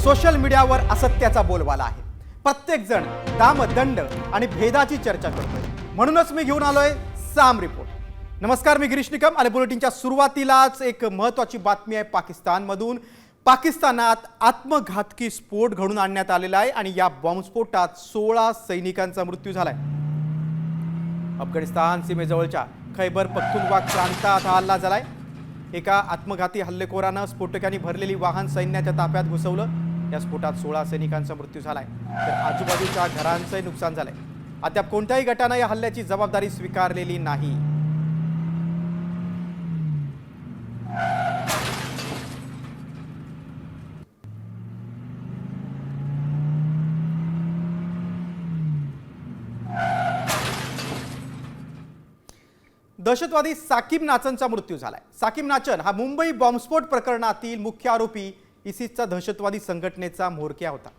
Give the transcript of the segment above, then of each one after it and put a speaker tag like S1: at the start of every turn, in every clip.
S1: Social मीडियावर असत्याचा बोलबाला आहे। प्रत्येक जण दाम दंड आणि भेदाची चर्चा करतोय। म्हणूनच मी घेऊन आलोय साम रिपोर्ट। नमस्कार, मी गिरीश निकम आणि बुलेटिनच्या सुरुवातीलाच एक महत्त्वाची बातमी आहे पाकिस्तानमधून। पाकिस्तानात आत्मघातकी स्फोट घडून आणण्यात आलेला आहे आणि या बॉम्बस्फोटात 16 सैनिकांचा मृत्यू झालाय। अफगाणिस्तान सीमेजवळच्या खैबर पख्तूनख्वा प्रांतात हा हल्ला झालाय। एका आत्मघाती हल्लेखोरानं स्फोटकांनी भरलेली वाहन सैन्याच्या ताब्यात घुसवलं। या स्फोटात 16 सैनिकांचा मृत्यू झालाय, तर आजूबाजूच्या घरांचंही नुकसान झालंय। अद्याप कोणत्याही गटानं या हल्ल्याची जबाबदारी स्वीकारलेली नाही। दहशतवादी साकिब नाचनचा मृत्यू झालाय। साकिब नाचन हा मुंबई बॉम्बस्फोट प्रकरणातील मुख्य आरोपी इसिसचा दहशतवादी संघटनेचा म्होरक्या होता।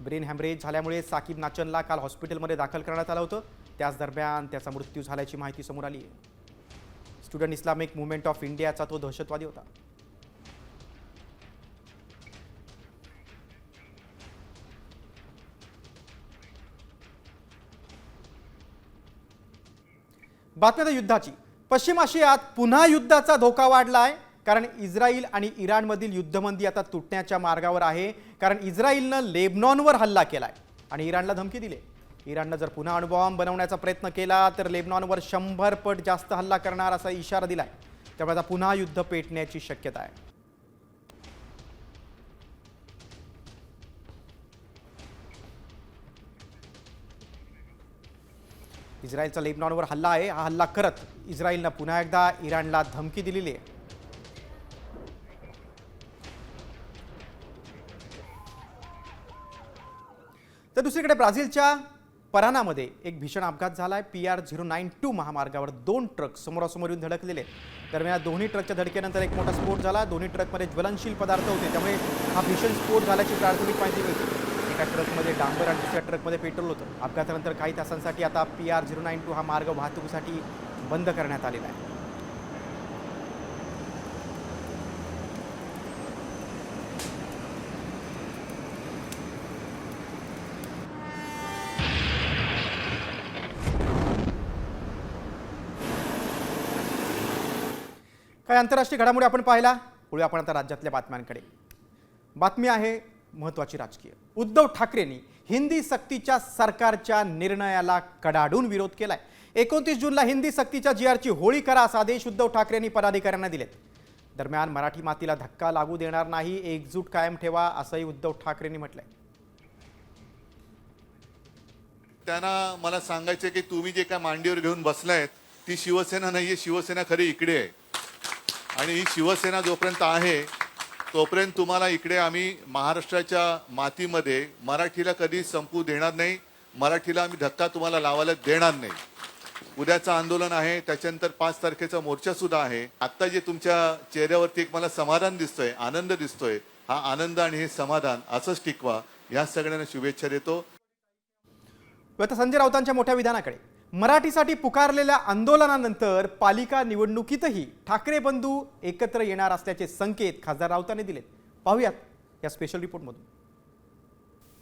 S1: ब्रेन हॅमरेज झाल्यामुळे साकिब नाचनला काल हॉस्पिटलमध्ये दाखल करण्यात आलं होतं। त्याच दरम्यान त्याचा मृत्यू झाल्याची माहिती समोर आली आहे। स्टुडंट इस्लामिक मूवमेंट ऑफ इंडियाचा तो दहशतवादी होता। बातमी युद्धाची। पश्चिम आशियात पुन्हा युद्धाचा धोका वाढलाय, कारण इस्रायल आणि इराणमधील युद्धबंदी आता तुटण्याच्या मार्गावर आहे। कारण इस्रायलनं लेबनॉनवर हल्ला केलाय आणि इराणला धमकी दिली। इराणनं जर पुन्हा अणुबॉम्ब बनवण्याचा प्रयत्न केला तर लेबनॉनवर 100 पट जास्त हल्ला करणार असा इशारा दिलाय। त्यामुळे आता पुन्हा युद्ध पेटण्याची शक्यता आहे। इस्रायलचा लेबनॉनवर हल्ला आहे। हा हल्ला करत इस्रायलनं पुन्हा एकदा इराणला धमकी दिलेली आहे। तर दुसरीकडे ब्राझीलच्या परानामध्ये एक भीषण अपघात झालाय। PR-092 महामार्गावर 2 ट्रक समोरासमोर येऊन धडकलेले। दरम्यान दोन्ही ट्रकच्या धडकेनंतर एक मोठा स्फोट झाला। दोन्ही ट्रकमध्ये ज्वलनशील पदार्थ होते, त्यामुळे हा भीषण स्फोट झाल्याची प्राथमिक माहिती मिळते। एका ट्रकमध्ये डांबर आणि दुसऱ्या ट्रकमध्ये पेट्रोल होतं। अपघातानंतर काही तासांसाठी आता PR-092 हा मार्ग वाहतुकीसाठी बंद करण्यात आलेला आहे। काही आंतरराष्ट्रीय घडामोडी आपण पाहिला। पुढे आपण आता राज्यातल्या बातम्यांकडे। बातमी आहे महत्त्वाची राजकीय। उद्धव ठाकरेंनी हिंदी सक्तीच्या सरकारच्या निर्णयाला कडाडून विरोध केलाय। 29 जूनला हिंदी सक्तीच्या GRची होळी करा असा आदेश उद्धव ठाकरेंनी पदाधिकाऱ्यांना दिलेत। दरम्यान मराठी मातीला धक्का लागू देणार नाही, एकजूट कायम ठेवा असंही उद्धव ठाकरेंनी म्हटलंय।
S2: त्यांना मला सांगायचं की तुम्ही जे काय मांडीवर घेऊन बसलायत ती शिवसेना नाहीये, शिवसेना खरी इकडे आहे। आणि ही शिवसेना जोपर्यंत आहे तोपर्यंत तुम्हाला इकडे आम्ही महाराष्ट्राच्या मातीमध्ये मराठीला कधी संपू देणार नाही, मराठीला आम्ही धक्का तुम्हाला लावायला देणार नाही। उद्याचं आंदोलन आहे, त्याच्यानंतर 5 तारखेचा मोर्चा सुद्धा आहे। आता जे तुमच्या चेहऱ्यावरती एक मला समाधान दिसतोय, आनंद दिसतोय, हा आनंद आणि हे समाधान असंच टिकवा, या सगळ्यांना शुभेच्छा देतो।
S1: आता संजय राऊतांच्या मोठ्या विधानाकडे। मराठीसाठी पुकारलेल्या आंदोलनानंतर पालिका निवडणुकीतही ठाकरे बंधू एकत्र येणार असल्याचे संकेत खासदार राऊतांनी दिलेत। पाहूयात या स्पेशल रिपोर्टमधून।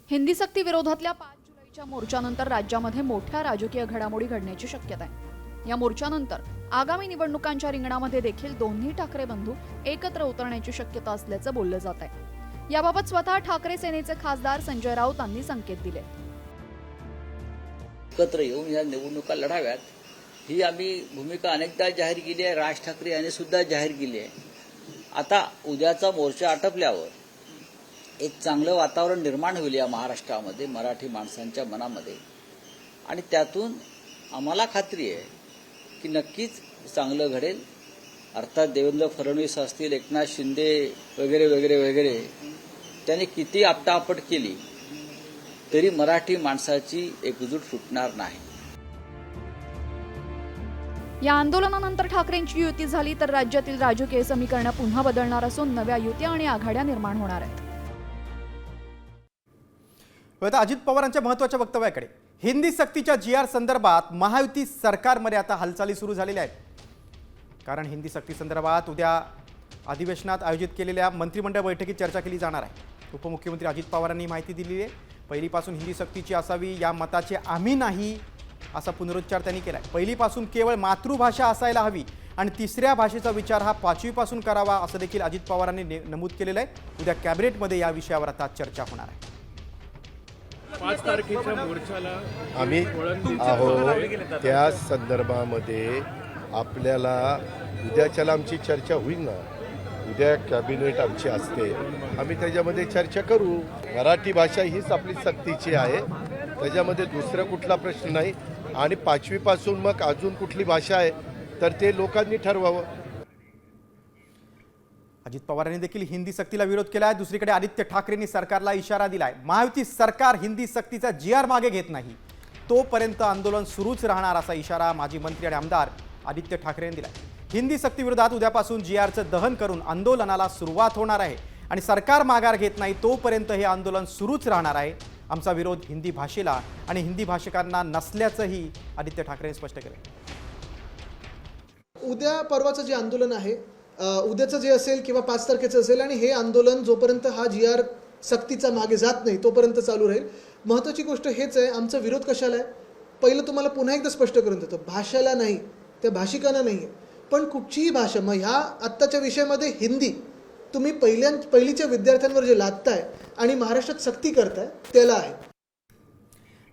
S3: हिंदी सक्ती विरोधातल्या 5 जुलैच्या मोर्चानंतर राज्यामध्ये मोठ्या राजकीय घडामोडी घडण्याची शक्यता आहे। या मोर्चानंतर आगामी निवडणुकांच्या रिंगणामध्ये देखील दोन्ही ठाकरे बंधू एकत्र उतरण्याची शक्यता असल्याचं बोललं जात आहे। याबाबत स्वतः ठाकरे सेनेचे खासदार संजय राऊतांनी संकेत दिले।
S4: एकत्र येऊन या निवडणुका लढाव्यात ही आम्ही भूमिका अनेकदा जाहीर केली आहे। राज ठाकरे यांनी सुद्धा जाहीर केली आहे। आता उद्याचा मोर्चा आटपल्यावर एक चांगलं वातावरण निर्माण होईल या महाराष्ट्रामध्ये, मराठी माणसांच्या मनामध्ये, आणि त्यातून आम्हाला खात्री आहे की नक्कीच चांगलं घडेल। अर्थात देवेंद्र फडणवीस असतील, एकनाथ शिंदे वगैरे वगैरे वगैरे त्यांनी किती आपटापट केली तरी मराठी माणसाची एकजूट सुटणार नाही।
S3: या आंदोलनानंतर ठाकरेंची युती झाली तर राज्यातील राजकीय समीकरण पुन्हा बदलणार असून नव्या युती आणि आघाड्या निर्माण होणार आहेत।
S1: आता अजित पवारांच्या महत्त्वाच्या वक्तव्याकडे। हिंदी सक्तीच्या GR संदर्भात महायुती सरकारमध्ये आता हालचाली सुरू झालेल्या आहेत। कारण हिंदी सक्ती संदर्भात उद्या अधिवेशनात आयोजित केलेल्या मंत्रिमंडळ बैठकीत चर्चा केली जाणार आहे। उपमुख्यमंत्री अजित पवारांनी माहिती दिली आहे. पहिलीपासून हिंदी सक्तीची असावी या मताचे आम्ही नाही असा पुनरुच्चार त्यांनी केला आहे. पहिलीपासून केवळ मातृभाषा असायला हवी आणि तिसऱ्या भाषेचा विचार हा 5वीपासून करावा असं देखील अजित पवारांनी नमूद केलेलं आहे. उद्या कॅबिनेटमध्ये या विषयावर आता चर्चा होणार आहे.
S5: 5 तारखेच्या मोर्चाला
S6: आम्ही आहोत त्या संदर्भामध्ये आपल्याला उद्याच्याला आमची चर्चा होईल ना. उद्या कॅबिनेट आमची असते, आम्ही त्याच्यामध्ये चर्चा करू. मराठी भाषा हीच आपली सक्तीची आहे, त्याच्यामध्ये दुसरा कुठला प्रश्न नाही. आणि 5वीपासून मग अजून कुठली भाषा आहे तर ते लोकांनी ठरवावं.
S1: अजित पवारांनी देखील हिंदी सक्तीला विरोध केला आहे. दुसरीकडे आदित्य ठाकरेंनी सरकारला इशारा दिलाय. महायुती सरकार हिंदी सक्तीचा GR मागे घेत नाही तोपर्यंत आंदोलन सुरूच राहणार असा इशारा माजी मंत्री आणि आमदार आदित्य ठाकरेंनी दिलाय. हिंदी सक्ती विरोधात उद्यापासून GRचं दहन करून आंदोलनाला सुरुवात होणार आहे आणि सरकार माघार घेत नाही तोपर्यंत हे आंदोलन सुरूच राहणार आहे. आमचा विरोध हिंदी भाषेला आणि हिंदी भाषिकांना नसल्याचंही आदित्य ठाकरेंनी स्पष्ट केलं.
S7: उद्या परवाचं जे आंदोलन आहे, उद्याचं जे असेल किंवा 5 तारखेचं असेल, आणि हे आंदोलन जोपर्यंत हा GR सक्तीचा मागे जात नाही तोपर्यंत चालू राहील. महत्त्वाची गोष्ट हेच आहे, आमचा विरोध कशाला आहे. पहिलं तुम्हाला पुन्हा एकदा स्पष्ट करून देतो, भाषाला नाही, त्या भाषिकांना नाही आहे. पण कुठचीही भाषा, मग ह्या आत्ताच्या विषयामध्ये हिंदी तुम्ही पहिलीच्या विद्यार्थ्यांवर जे लादताय आणि महाराष्ट्रात सक्ती करताय त्याला आहे.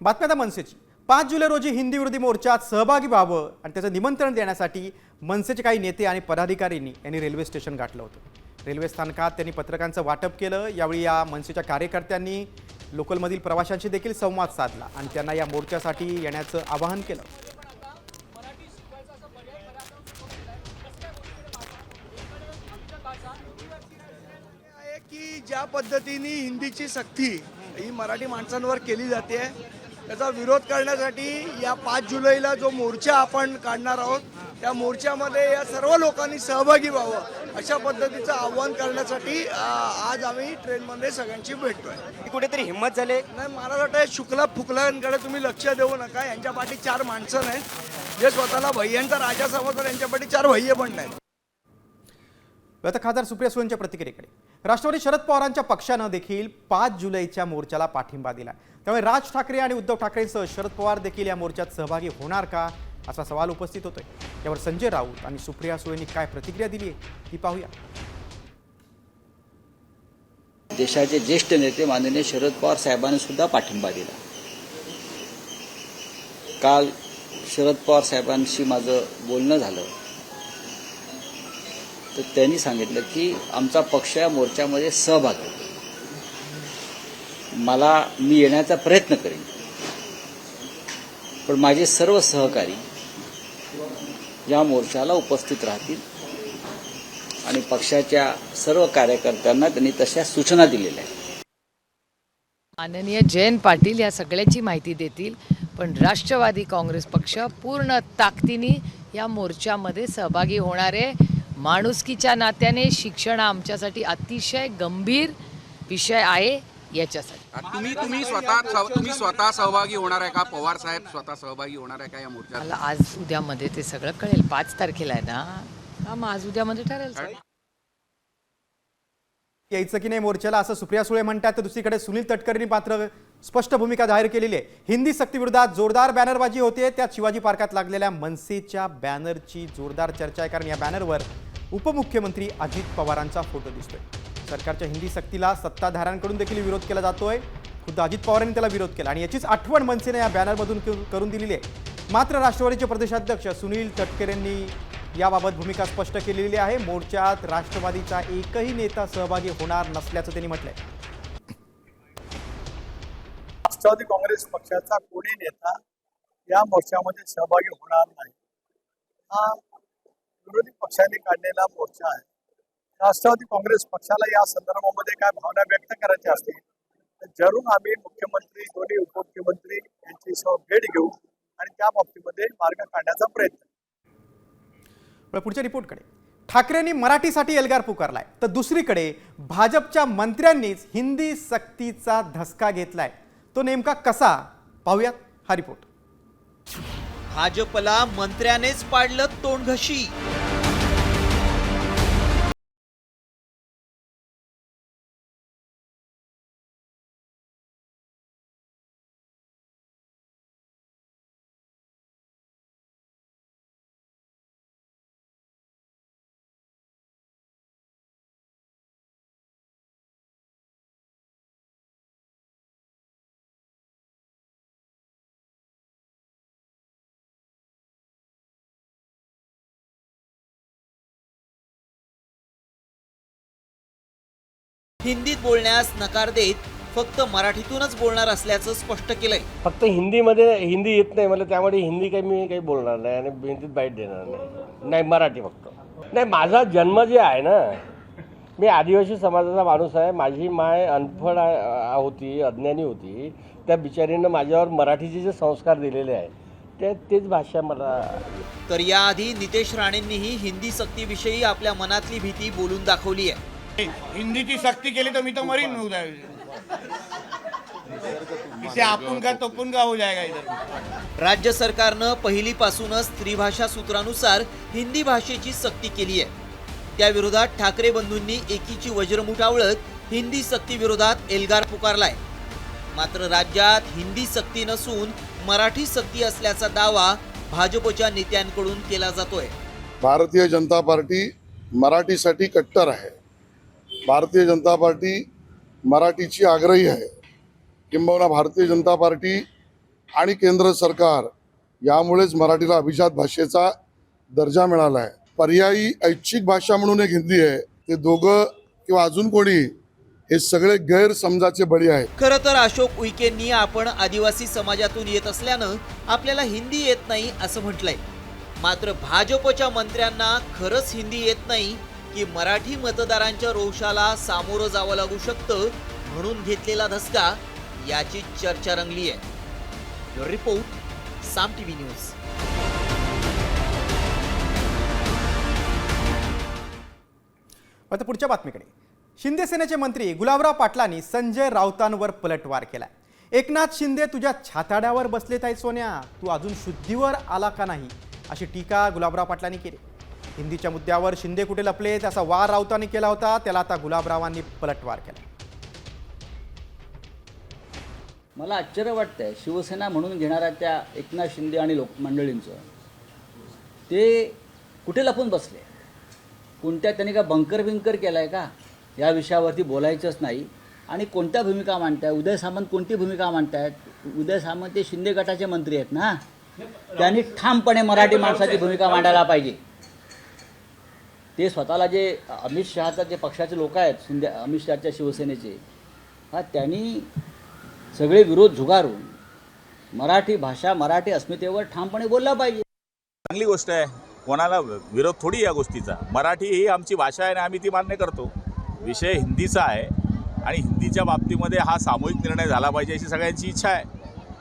S1: बातम्या आता मनसेची. 5 जुलै रोजी हिंदी विरोधी मोर्चात सहभागी व्हावं आणि त्याचं निमंत्रण देण्यासाठी मनसेचे काही नेते आणि पदाधिकाऱ्यांनी यांनी रेल्वे स्टेशन गाठलं होतं. रेल्वे स्थानकात त्यांनी पत्रकांचं वाटप केलं. यावेळी या मनसेच्या कार्यकर्त्यांनी लोकलमधील प्रवाशांशी देखील संवाद साधला आणि त्यांना या मोर्चासाठी येण्याचं आवाहन केलं.
S8: की ज्या पद्धतीने हिंदीची सक्ती ही मराठी माणसांवर केली जाते, त्याचा विरोध करण्यासाठी या 5 जुलैला जो मोर्चा आपण काढणार आहोत त्या मोर्चामध्ये या सर्व लोकांनी सहभागी व्हावं अशा पद्धतीचं आव्हान करण्यासाठी आज आम्ही ट्रेनमध्ये सगळ्यांची भेटतोय.
S9: कुठेतरी हिंमत झाली
S8: नाही, मला वाटतं शुक्ला फुकलांकडे तुम्ही लक्ष देऊ नका. यांच्या पाठी 4 माणसं नाहीत जे स्वतःला भैयांचा राजा समजतात, यांच्या पाठी 4 भैये पण नाहीत.
S1: आता खासदार सुप्रिया सुळेंच्या प्रतिक्रियेकडे. राष्ट्रवादी शरद पवारांच्या पक्षानं देखील 5 जुलैच्या मोर्चाला पाठिंबा दिला. त्यामुळे राज ठाकरे आणि उद्धव ठाकरेंसह शरद पवार देखील या मोर्चात सहभागी होणार का असा सवाल उपस्थित होतोय. यावर संजय राऊत आणि सुप्रिया सुळेंनी काय प्रतिक्रिया दिली आहे ती पाहूया.
S4: देशाचे ज्येष्ठ नेते माननीय शरद पवार साहेबांनी सुद्धा पाठिंबा दिला. काल शरद पवार साहेबांशी माझं बोलणं झालं तर त्यांनी सांगितलं की आमचा पक्ष या मोर्चामध्ये सहभागी आहे. मी येण्याचा प्रयत्न करेन, पण माझे सर्व सहकारी या मोर्चाला उपस्थित राहतील आणि पक्षाच्या सर्व कार्यकर्त्यांना त्यांनी तशा सूचना दिलेल्या आहेत.
S10: माननीय जयंत पाटील या सगळ्याची माहिती देतील, पण राष्ट्रवादी काँग्रेस पक्ष पूर्ण ताकदीने या मोर्चामध्ये सहभागी होणार आहे. माणुसकीच्या नात्याने शिक्षण आमच्यासाठी अतिशय गंभीर विषय आहे. याच्यासाठी
S9: तुम्ही स्वतः सहभागी होणार आहे का? पवार साहेब स्वतः सहभागी होणार आहे का या मोर्चात?
S10: मला आज उद्यामध्ये ते सगळं कळेल. 5 तारखेला आहे ना, मग आज उद्यामध्ये ठरेल.
S1: यायचं की नाही मोर्चाला असं सुप्रिया सुळे म्हणतात, तर दुसरीकडे सुनील तटकरेंनी मात्र स्पष्ट भूमिका जाहीर केलेली आहे. हिंदी सक्ती विरोधात जोरदार बॅनरबाजी होते. त्यात शिवाजी पार्कात लागलेल्या मनसेच्या बॅनरची जोरदार चर्चा आहे, कारण या बॅनरवर उपमुख्यमंत्री अजित पवारांचा फोटो दिसतोय. सरकारच्या हिंदी सक्तीला सत्ताधाऱ्यांकडून देखील विरोध केला जातोय. खुद्द अजित पवारांनी त्याला विरोध केला आणि याचीच आठवण मनसेने या बॅनरमधून करून दिलेली आहे. मात्र राष्ट्रवादीचे प्रदेशाध्यक्ष सुनील तटकरेंनी याबाबत भूमिका स्पष्ट केलेली आहे. मोर्चात राष्ट्रवादीचा एकही नेता सहभागी होणार नसल्याचं त्यांनी म्हटलंय.
S8: राष्ट्रवादी काँग्रेस पक्षाचा कोणी नेता या मोर्चामध्ये सहभागी होणार नाही. हा विरोधी पक्षाने काढलेला मोर्चा आहे. राष्ट्रवादी काँग्रेस पक्षाला या संदर्भामध्ये काय भावना व्यक्त करायच्या असतील तर जरूर आम्ही मुख्यमंत्री, दोन्ही उपमुख्यमंत्री यांची भेट घेऊ आणि त्या बाबतीमध्ये मार्ग काढण्याचा प्रयत्न.
S1: पुढच्या रिपोर्टकडे. ठाकरेंनी मराठीसाठी एल्गार पुकारलाय, तर दुसरीकडे भाजपच्या मंत्र्यांनीच हिंदी सक्तीचा धसका घेतलाय. तो नेमका कसा पाहूयात हा रिपोर्ट.
S11: भाजपला मंत्र्यानेच पाडलं तोंडघशी. हिंदीत बोलण्यास नकार देत फक्त मराठीतूनच बोलणार असल्याचं स्पष्ट केलंय.
S12: फक्त हिंदी येत नाही मला, त्यामुळे हिंदी मी काही बोलणार नाही आणि हिंदीत बाईट देणार नाही. मराठी फक्त. नाही, माझा जन्म जे आहे ना, मी आदिवासी समाजाचा माणूस आहे. माझी माय अनपढ होती, अज्ञानी होती. त्या बिचारीनं माझ्यावर मराठीचे जे संस्कार दिलेले आहे तेच भाषा मला.
S11: तर याआधी नितेश राणेंनीही हिंदी सक्तीविषयी आपल्या मनातली भीती बोलून दाखवली आहे.
S5: हिंदीची सक्ती केली तर मी तो मरीन उद्या. इसे आपुनगा तोपुनगा हो जाएगा इधर.
S11: राज्य सरकारनं पहिलीपासूनच त्रिभाषा सूत्रानुसार हिंदी भाषेची सक्ती केली आहे. त्याविरोधात ठाकरे बंधूंनी एकीची वज्रमुठ आवळत हिंदी सक्ती विरोधात एल्गार पुकारलाय. मात्र राज्यात हिंदी सक्ती नसून मराठी सक्ती असल्याचा दावा भाजपच्या नेत्यांकडून केला जातोय.
S2: भारतीय जनता पार्टी मराठीसाठी कट्टर आहे. भारतीय जनता पार्टी मराठीची आग्रही आहे. किंबहुना भारतीय जनता पार्टी आणि केंद्र सरकार यामुळेच मराठीला अभिजात भाषेचा दर्जा मिळाला आहे. पर्यायी ऐच्छिक भाषा म्हणून एक हिंदी आहे. ते दोघं किंवा अजून कोणी हे सगळे गैरसमजाचे बळी आहेत.
S11: खरं तर अशोक उईकेंनी आपण आदिवासी समाजातून येत असल्यानं आपल्याला हिंदी येत नाही असं म्हटलंय. मात्र भाजपच्या मंत्र्यांना खरंच हिंदी येत नाही की मराठी मतदारांच्या रोषाला सामोरं जावं लागू शकतं म्हणून घेतलेला धसका, याची चर्चा रंगली आहे. रिपोर्ट साम टीव्ही न्यूज.
S1: आता पुढच्या बातमीकडे. शिंदे सेनेचे मंत्री गुलाबराव पाटलांनी संजय राऊतांवर पलटवार केलाय. एकनाथ शिंदे तुझ्या छाताड्यावर बसलेत आहे सोन्या, तू अजून शुद्धीवर आला का नाही, अशी टीका गुलाबराव पाटलांनी केली. हिंदीच्या मुद्द्यावर शिंदे कुठे लपले त्याचा वार राऊतांनी केला होता, त्याला आता गुलाबरावांनी पलटवार केला.
S4: मला आश्चर्य वाटतंय शिवसेना म्हणून घेणाऱ्या त्या एकनाथ शिंदे आणि लोकमंडळींचं, ते कुठे लपून बसले. कोणत्या त्यांनी का बंकर केलाय का, या विषयावरती बोलायचंच नाही. आणि कोणत्या भूमिका मांडताय, उदय सामंत कोणती भूमिका मांडतायत. उदय सामंत ते शिंदे गटाचे मंत्री आहेत ना, त्यांनी ठामपणे मराठी माणसाची भूमिका मांडायला पाहिजे. ते स्वतःला जे अमित शहाचा जे पक्षाचे लोक आहेत अमित शहाच्या शिवसेनेचे, त्यांनी सगळे विरोध झुगारून मराठी भाषा मराठी अस्मितेवर ठामपणे बोलला पाहिजे.
S13: चांगली गोष्ट आहे, कोणाला विरोध थोडी या गोष्टीचा. मराठी ही आमची भाषा आहे आणि आम्ही ती मान्य करतो. विषय हिंदीचा आहे आणि हिंदीच्या बाबतीमध्ये हा सामूहिक निर्णय झाला पाहिजे अशी सगळ्यांची इच्छा आहे.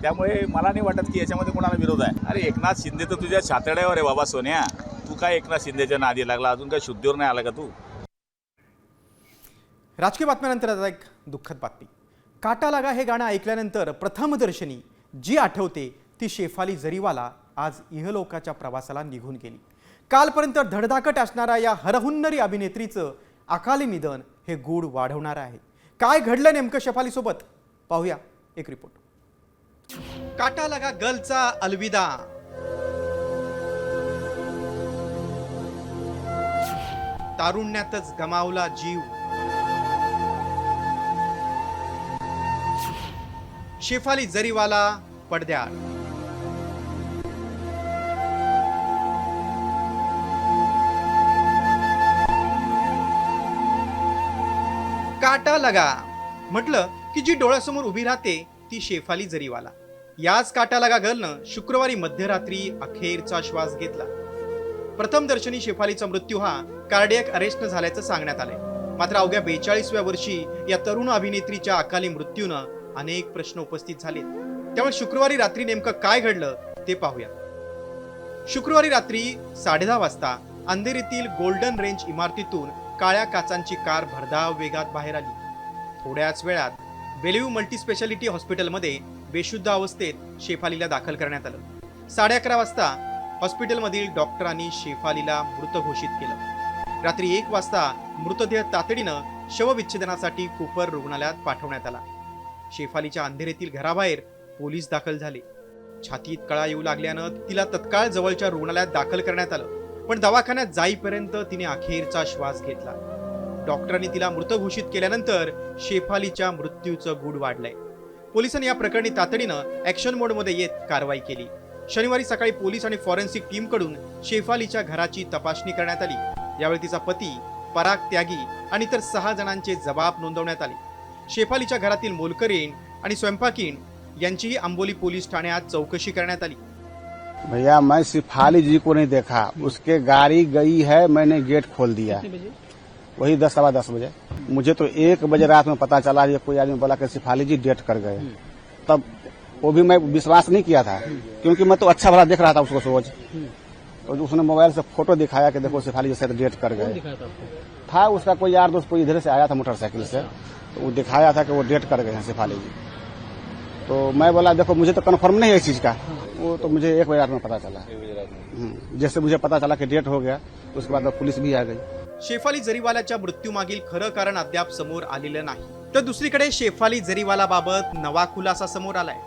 S13: त्यामुळे मला नाही वाटत की याच्यामध्ये कोणाला विरोध आहे. अरे एकनाथ शिंदे तर तुझ्या छातड्यावर आहे बाबा सोन्या, तू काय एकनाथ शिंदेच्या नादी लागला, अजून काय शुद्धीवर नाही आला का तू.
S1: राजकीय बातम्यानंतर आता एक दुःखद बातमी. काटा लागा हे गाणं ऐकल्यानंतर प्रथमदर्शनी जी आठवते ती शेफाली जरीवाला आज इहलोकाच्या प्रवासाला निघून गेली. कालपर्यंत धडधाकट असणाऱ्या या हरहुन्नरी अभिनेत्रीचं अकाली निधन हे गूढ वाढवणारं आहे. काय घडलं नेमकं शेफालीसोबत, पाहूया एक रिपोर्ट. काटा लगा गर्लचा अलविदा. तारुण्यातच गमावला जीव. शेफाली जरीवाला पडद्याआड. काटा लगा म्हटलं की जी डोळ्यासमोर उभी राहते ती शेफाली जरीवाला. याच काटा लगा गर्लनं शुक्रवारी मध्यरात्री अखेरचा श्वास घेतला. प्रथमदर्शनी शेफालीचा मृत्यू हा कार्डियक अरेस्टनं झाल्याचं सांगण्यात आलंय. मात्र अवघ्या 42व्या वर्षी या तरुण अभिनेत्रीच्या अकाली मृत्यूनं अनेक प्रश्न उपस्थित झालेत. त्यामुळे शुक्रवारी रात्री नेमकं काय घडलं ते पाहूया. शुक्रवारी रात्री 10:30 वाजता अंधेरीतील गोल्डन रेंज इमारतीतून काळ्या काचांची कार भरधाव वेगात बाहेर आली. थोड्याच वेळात बेलव्यू मल्टीस्पेशालिटी हॉस्पिटलमध्ये बेशुद्ध अवस्थेत शेफालीला दाखल करण्यात आलं. 11:30 वाजता हॉस्पिटलमधील डॉक्टरांनी शेफालीला मृत घोषित केलं. रात्री 1 वाजता मृतदेह तातडीनं शवविच्छेदनासाठी कूपर रुग्णालयात पाठवण्यात आला. शेफालीच्या अंधेरीतील घराबाहेर पोलीस दाखल झाले. छातीत कळा येऊ लागल्यानं तिला तत्काळ जवळच्या रुग्णालयात दाखल करण्यात आलं. पण दवाखान्यात जाईपर्यंत तिने अखेरचा श्वास घेतला. डॉक्टरांनी तिला मृत घोषित केल्यानंतर शेफालीच्या मृत्यूचं गूढ वाढलंय. पोलिसांनी या प्रकरणी तातडीनं ऍक्शन मोडमध्ये येत कारवाई केली. शनिवारी सकाळी पोलीस आणि फॉरेन्सिक टीमकडून शेफालीच्या घराची तपासणी करण्यात आली. यावेळी तिचा पती पराग त्यागी आणि इतर 6 जणांचे जबाब नोंदवण्यात आले. शेफालीच्या घरातील मोलकरीण आणि स्वयंपाकीण यांचीही आंबोली पोलीस ठाण्यात चौकशी करण्यात आली.
S5: भैया मैं शेफाली जी को नहीं देखा, उसके गाड़ी गई है, मैंने गेट खोल दिया वही 10 सवा 10 बजे. मुझे तो 1 बजे रात में पता चला, ये कोई आदमी बोला कि शेफाली जी डेथ कर गए. तब वो भी मैं विश्वास नहीं किया था, क्योंकि मैं तो अच्छा भला देख रहा था उसको रोज. तो उसने मोबाइल से फोटो दिखाया कि देखो शेफाली जी शायद डेथ कर गए. था उसका कोई यार दोस्त, कोई इधर से आया था मोटरसाइकिल से, तो वो दिखाया था कि वो डेथ कर गए हैं शेफाली जी. तो मैं बोला देखो मुझे तो कन्फर्म नहीं है इस चीज का. वो तो मुझे 1 बजे रात में पता चला. जैसे मुझे पता चला कि डेथ हो गया, उसके बाद पुलिस भी आ गई.
S1: शेफाली जरीवालाच्या मृत्यूमागील खरं कारण अद्याप समोर आलेलं नाही. तर दुसरीकडे शेफाली जरीवालाबाबत नवा खुलासा समोर आलाय.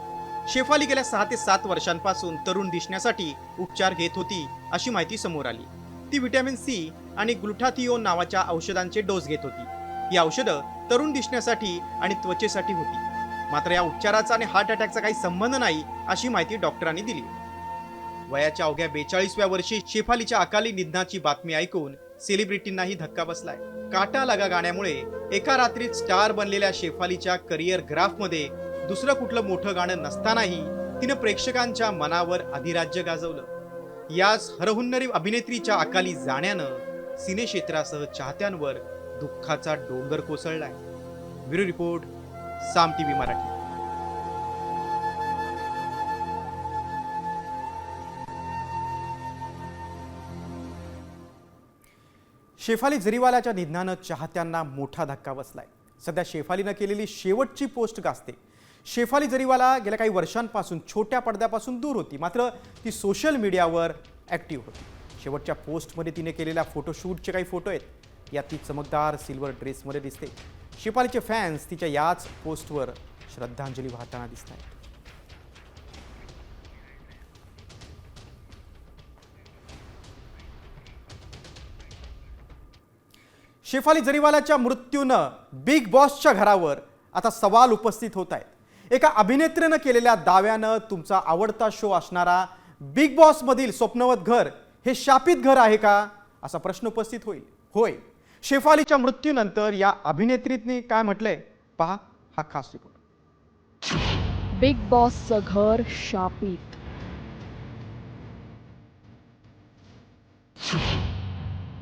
S1: शेफाली गेल्या 6 ते 7 वर्षांपासून तरुण दिसण्यासाठी उपचार घेत होती अशी माहिती समोर आली. ती व्हिटॅमिन सी आणि ग्लुटाथिओन नावाच्या औषधांचे डोस घेत होती. ही औषधं तरुण दिसण्यासाठी आणि त्वचेसाठी होती. मात्र या उपचाराचा आणि हार्ट अटॅकचा काही संबंध नाही अशी माहिती डॉक्टरांनी दिली. वयाच्या अवघ्या 42व्या वर्षी शेफालीच्या अकाली निधनाची बातमी ऐकून सेलिब्रिटींनाही धक्का बसलाय. काटा लगा गाण्यामुळे एका रात्रीत स्टार बनलेल्या शेफालीच्या करिअर ग्राफमध्ये दुसरं कुठलं मोठं गाणं नसतानाही तिनं प्रेक्षकांच्या मनावर अधिराज्य गाजवलं. याच हरहुन्नरी अभिनेत्रीच्या अकाली जाण्यानं सिनेक्षेत्रासह चाहत्यांवर दुःखाचा डोंगर कोसळलाय. ब्युरो रिपोर्ट, साम टीव्ही मराठी. शेफाली जरीवालाच्या निधनानं चाहत्यांना मोठा धक्का बसलाय. सध्या शेफालीनं केलेली शेवटची पोस्ट गाजते. शेफाली जरीवाला गेल्या काही वर्षांपासून छोट्या पडद्यापासून दूर होती, मात्र ती सोशल मीडियावर ॲक्टिव्ह होती. शेवटच्या पोस्टमध्ये तिने केलेल्या फोटोशूटचे काही फोटो आहेत. यात ती चमकदार सिल्वर ड्रेसमध्ये दिसते. शेफालीचे फॅन्स तिच्या याच पोस्टवर श्रद्धांजली वाहताना दिसत आहेत. शेफाली जरीवालाच्या मृत्यूनं बिग बॉसच्या घरावर आता सवाल उपस्थित होत आहेत. एका अभिनेत्रीनं केलेल्या दाव्यानं तुमचा आवडता शो असणारा बिग बॉस मधील स्वप्नवत घर हे शापित घर आहे का, असा प्रश्न उपस्थित होईल. होय, शेफालीच्या मृत्यूनंतर या अभिनेत्रीने काय म्हटलंय पहा हा खास रिपोर्ट.
S3: बिग बॉसचं घर शापित.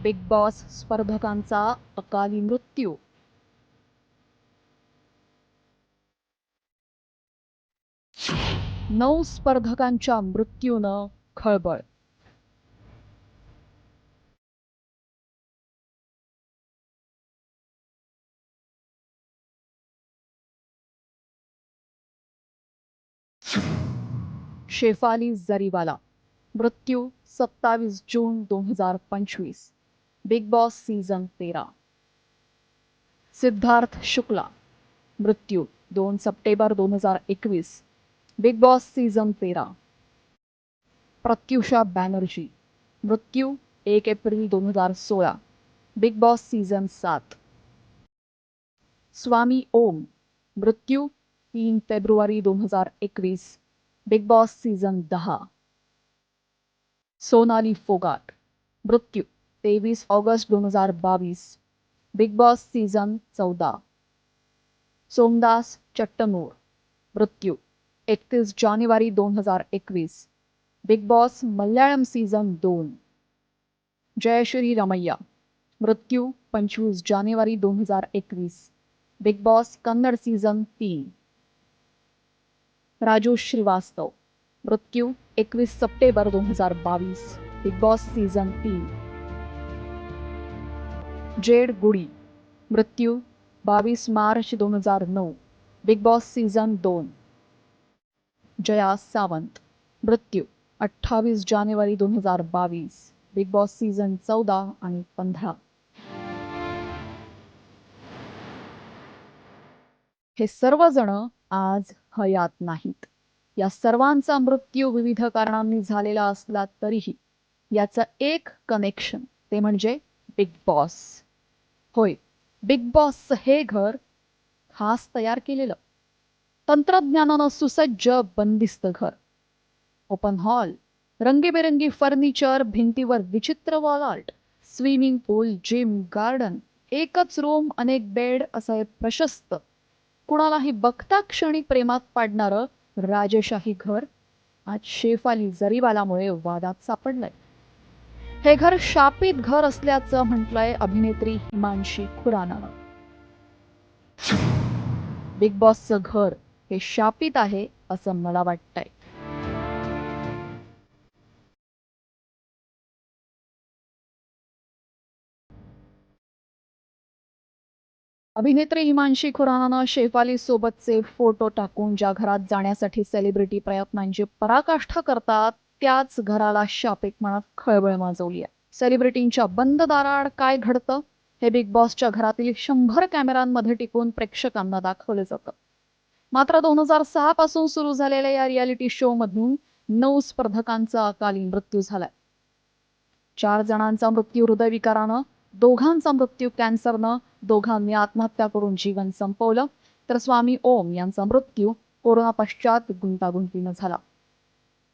S3: बिग बॉस स्पर्धकांचा अकाली मृत्यू. नऊ स्पर्धकांच्या मृत्यूनं खळबळ. शेफाली जरीवाला मृत्यू 27 जून 2025. Bigg boss season 13. Siddharth Shukla मृत्यू 2 सप्टेंबर 2021. Bigg boss season 13. Pratyusha Banerjee मृत्यू 1 एप्रिल 2016. Bigg boss season 7. Swami Om मृत्यू 3 फेब्रुवारी 2021. Bigg boss season 10. Sonali Phogat मृत्यू 23 ऑगस्ट 2022. Big boss season 14. Somdas Chattanur मृत्यू 31 जानेवारी 2021. Bigg Boss Malayalam season 2. Jayashree Ramaiah मृत्यू 25 जानेवारी 2021. Bigg Boss Kannada season 3. Raju Srivastava मृत्यू 21 सप्टेंबर 2022. Big boss season 3. Jade Goody मृत्यू 22 मार्च 2009. Big boss season 2. Jaya Sawant मृत्यू 28 जानेवारी 2022. बिग बॉस सीझन 14 आणि 15. हे सर्वजण आज हयात नाहीत. या सर्वांचा मृत्यू विविध कारणांनी झालेला असला तरीही याचं एक कनेक्शन, ते म्हणजे बिग बॉस. होय, बिग बॉसचं हे घर खास तयार केलेलं, तंत्रज्ञानानं सुसज्ज बंदिस्त घर. ओपन हॉल, रंगीबेरंगी फर्निचर, भिंतीवर विचित्र वॉल आर्ट, स्विमिंग पूल, जिम, गार्डन, एकच रूम, अनेक बेड असं हे प्रशस्त, कुणालाही बघता क्षणी प्रेमात पाडणारं राजशाही घर आज शेफाली जरीवालामुळे वादात सापडलंय. हे घर शापित घर असल्याचं म्हटलंय अभिनेत्री हिमांशी खुरानानं. बिग बॉसचं घर हे शापित आहे असं मला वाटतंय. अभिनेत्री हिमांशी खुरानानं शेफाली सोबतचे फोटो टाकून ज्या घरात जाण्यासाठी सेलिब्रिटी प्रयत्नांची पराकाष्ठा करतात त्याच घराला शापित म्हणत खळबळ माजवली आहे. सेलिब्रिटींच्या बंद दाराआड काय घडतं हे बिग बॉसच्या घरातील 100 कॅमेऱ्यांमध्ये टिकून प्रेक्षकांना दाखवलं जातं. मात्र 2006 पासून सुरू झालेल्या या रियालिटी शो मधून 9 स्पर्धकांचा अकाली मृत्यू झालाय. 4 जणांचा मृत्यू हृदयविकारानं, 2घांचा मृत्यू कॅन्सरनं, 2घांनी आत्महत्या करून जीवन संपवलं, तर स्वामी ओम यांचा मृत्यू कोरोना पश्चात गुंतागुंतीनं झाला.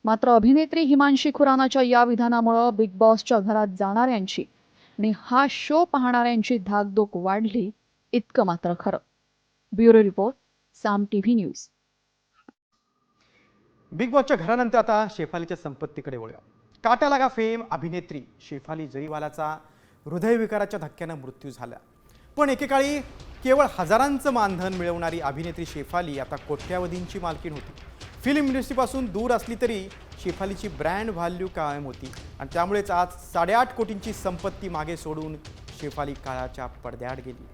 S3: मात्र अभिनेत्री हिमांशी खुरानाच्या या विधानामुळे बिग बॉसच्या घरात जाणाऱ्यांची आणि हा शो पाहणाऱ्यांची धाकधूक वाढली इतकं मात्र खरं. ब्युरो रिपोर्ट, साम टीव्ही न्यूज.
S1: बिग बॉसच्या घरानंतर आता शेफालीच्या संपत्तीकडे वळूया. काटा लागा फेम अभिनेत्री शेफाली जरीवालाचा हृदयविकाराच्या धक्क्यानं मृत्यू झाला. पण एकेकाळी केवळ हजारांचं मानधन मिळवणारी अभिनेत्री शेफाली आता कोट्यावधींची मालकीण होती. फिल्म इंडस्ट्रीपासून दूर असली तरी शेफालीची ब्रँड व्हॅल्यू कायम होती आणि त्यामुळेच आज 8.5 कोटींची संपत्ती मागे सोडून शेफाली काळाच्या पडद्याआड गेली.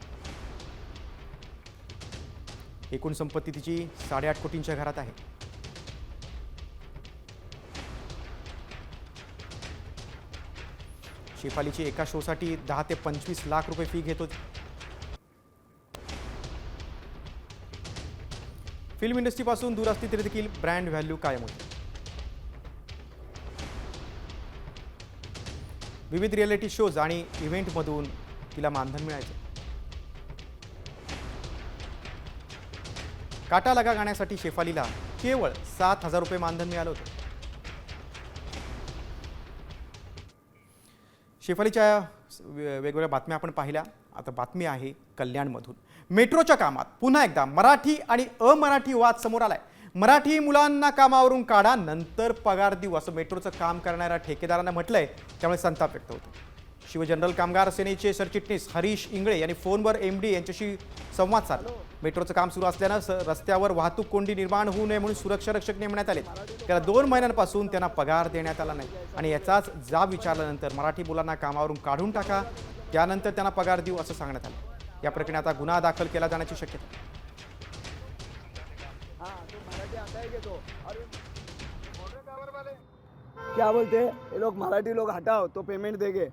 S1: एकूण संपत्ती तिची 8.5 कोटींच्या घरात आहे. शेफालीची एका शोसाठी 10 ते 25 लाख रुपये फी घेत होती. फिल्म इंडस्ट्रीपासून दूर असली तरी देखील ब्रँड व्हॅल्यू कायम होती. विविध रियालिटी शोज आणि इव्हेंटमधून तिला मानधन मिळायचं. काटा लगा गाण्यासाठी शेफालीला केवळ 7,000 रुपये मानधन मिळालं होतं. शेफालीच्या वेगवेगळ्या बातम्या आपण पाहिल्या. आता बातमी आहे कल्याणमधून. मेट्रोच्या कामात पुन्हा एकदा मराठी आणि अमराठी वाद समोर आलाय. मराठी मुलांना कामावरून काढा, नंतर पगार देऊ असं मेट्रोचं काम करणाऱ्या ठेकेदारांना म्हटलंय. त्यामुळे संताप व्यक्त होतो. शिव जनरल कामगार सेनेचे सरचिटणीस हरीश इंगळे यांनी फोनवर MD यांच्याशी संवाद साधला. मेट्रोचं काम सुरू असल्यानं रस्त्यावर वाहतूक कोंडी निर्माण होऊ नये म्हणून सुरक्षा रक्षक नेमण्यात आले. त्याला 2 महिन्यांपासून त्यांना पगार देण्यात आला नाही आणि याचाच जाब विचारल्यानंतर मराठी मुलांना कामावरून काढून टाका, त्यानंतर त्यांना पगार देऊ असं सांगण्यात आलं. या प्रकरणी आता गुन्हा दाखल केला जाण्याची शक्यता.
S8: क्या बोलते हैं ये लोग? मराठी लोग हटाओ तो पेमेंट देंगे.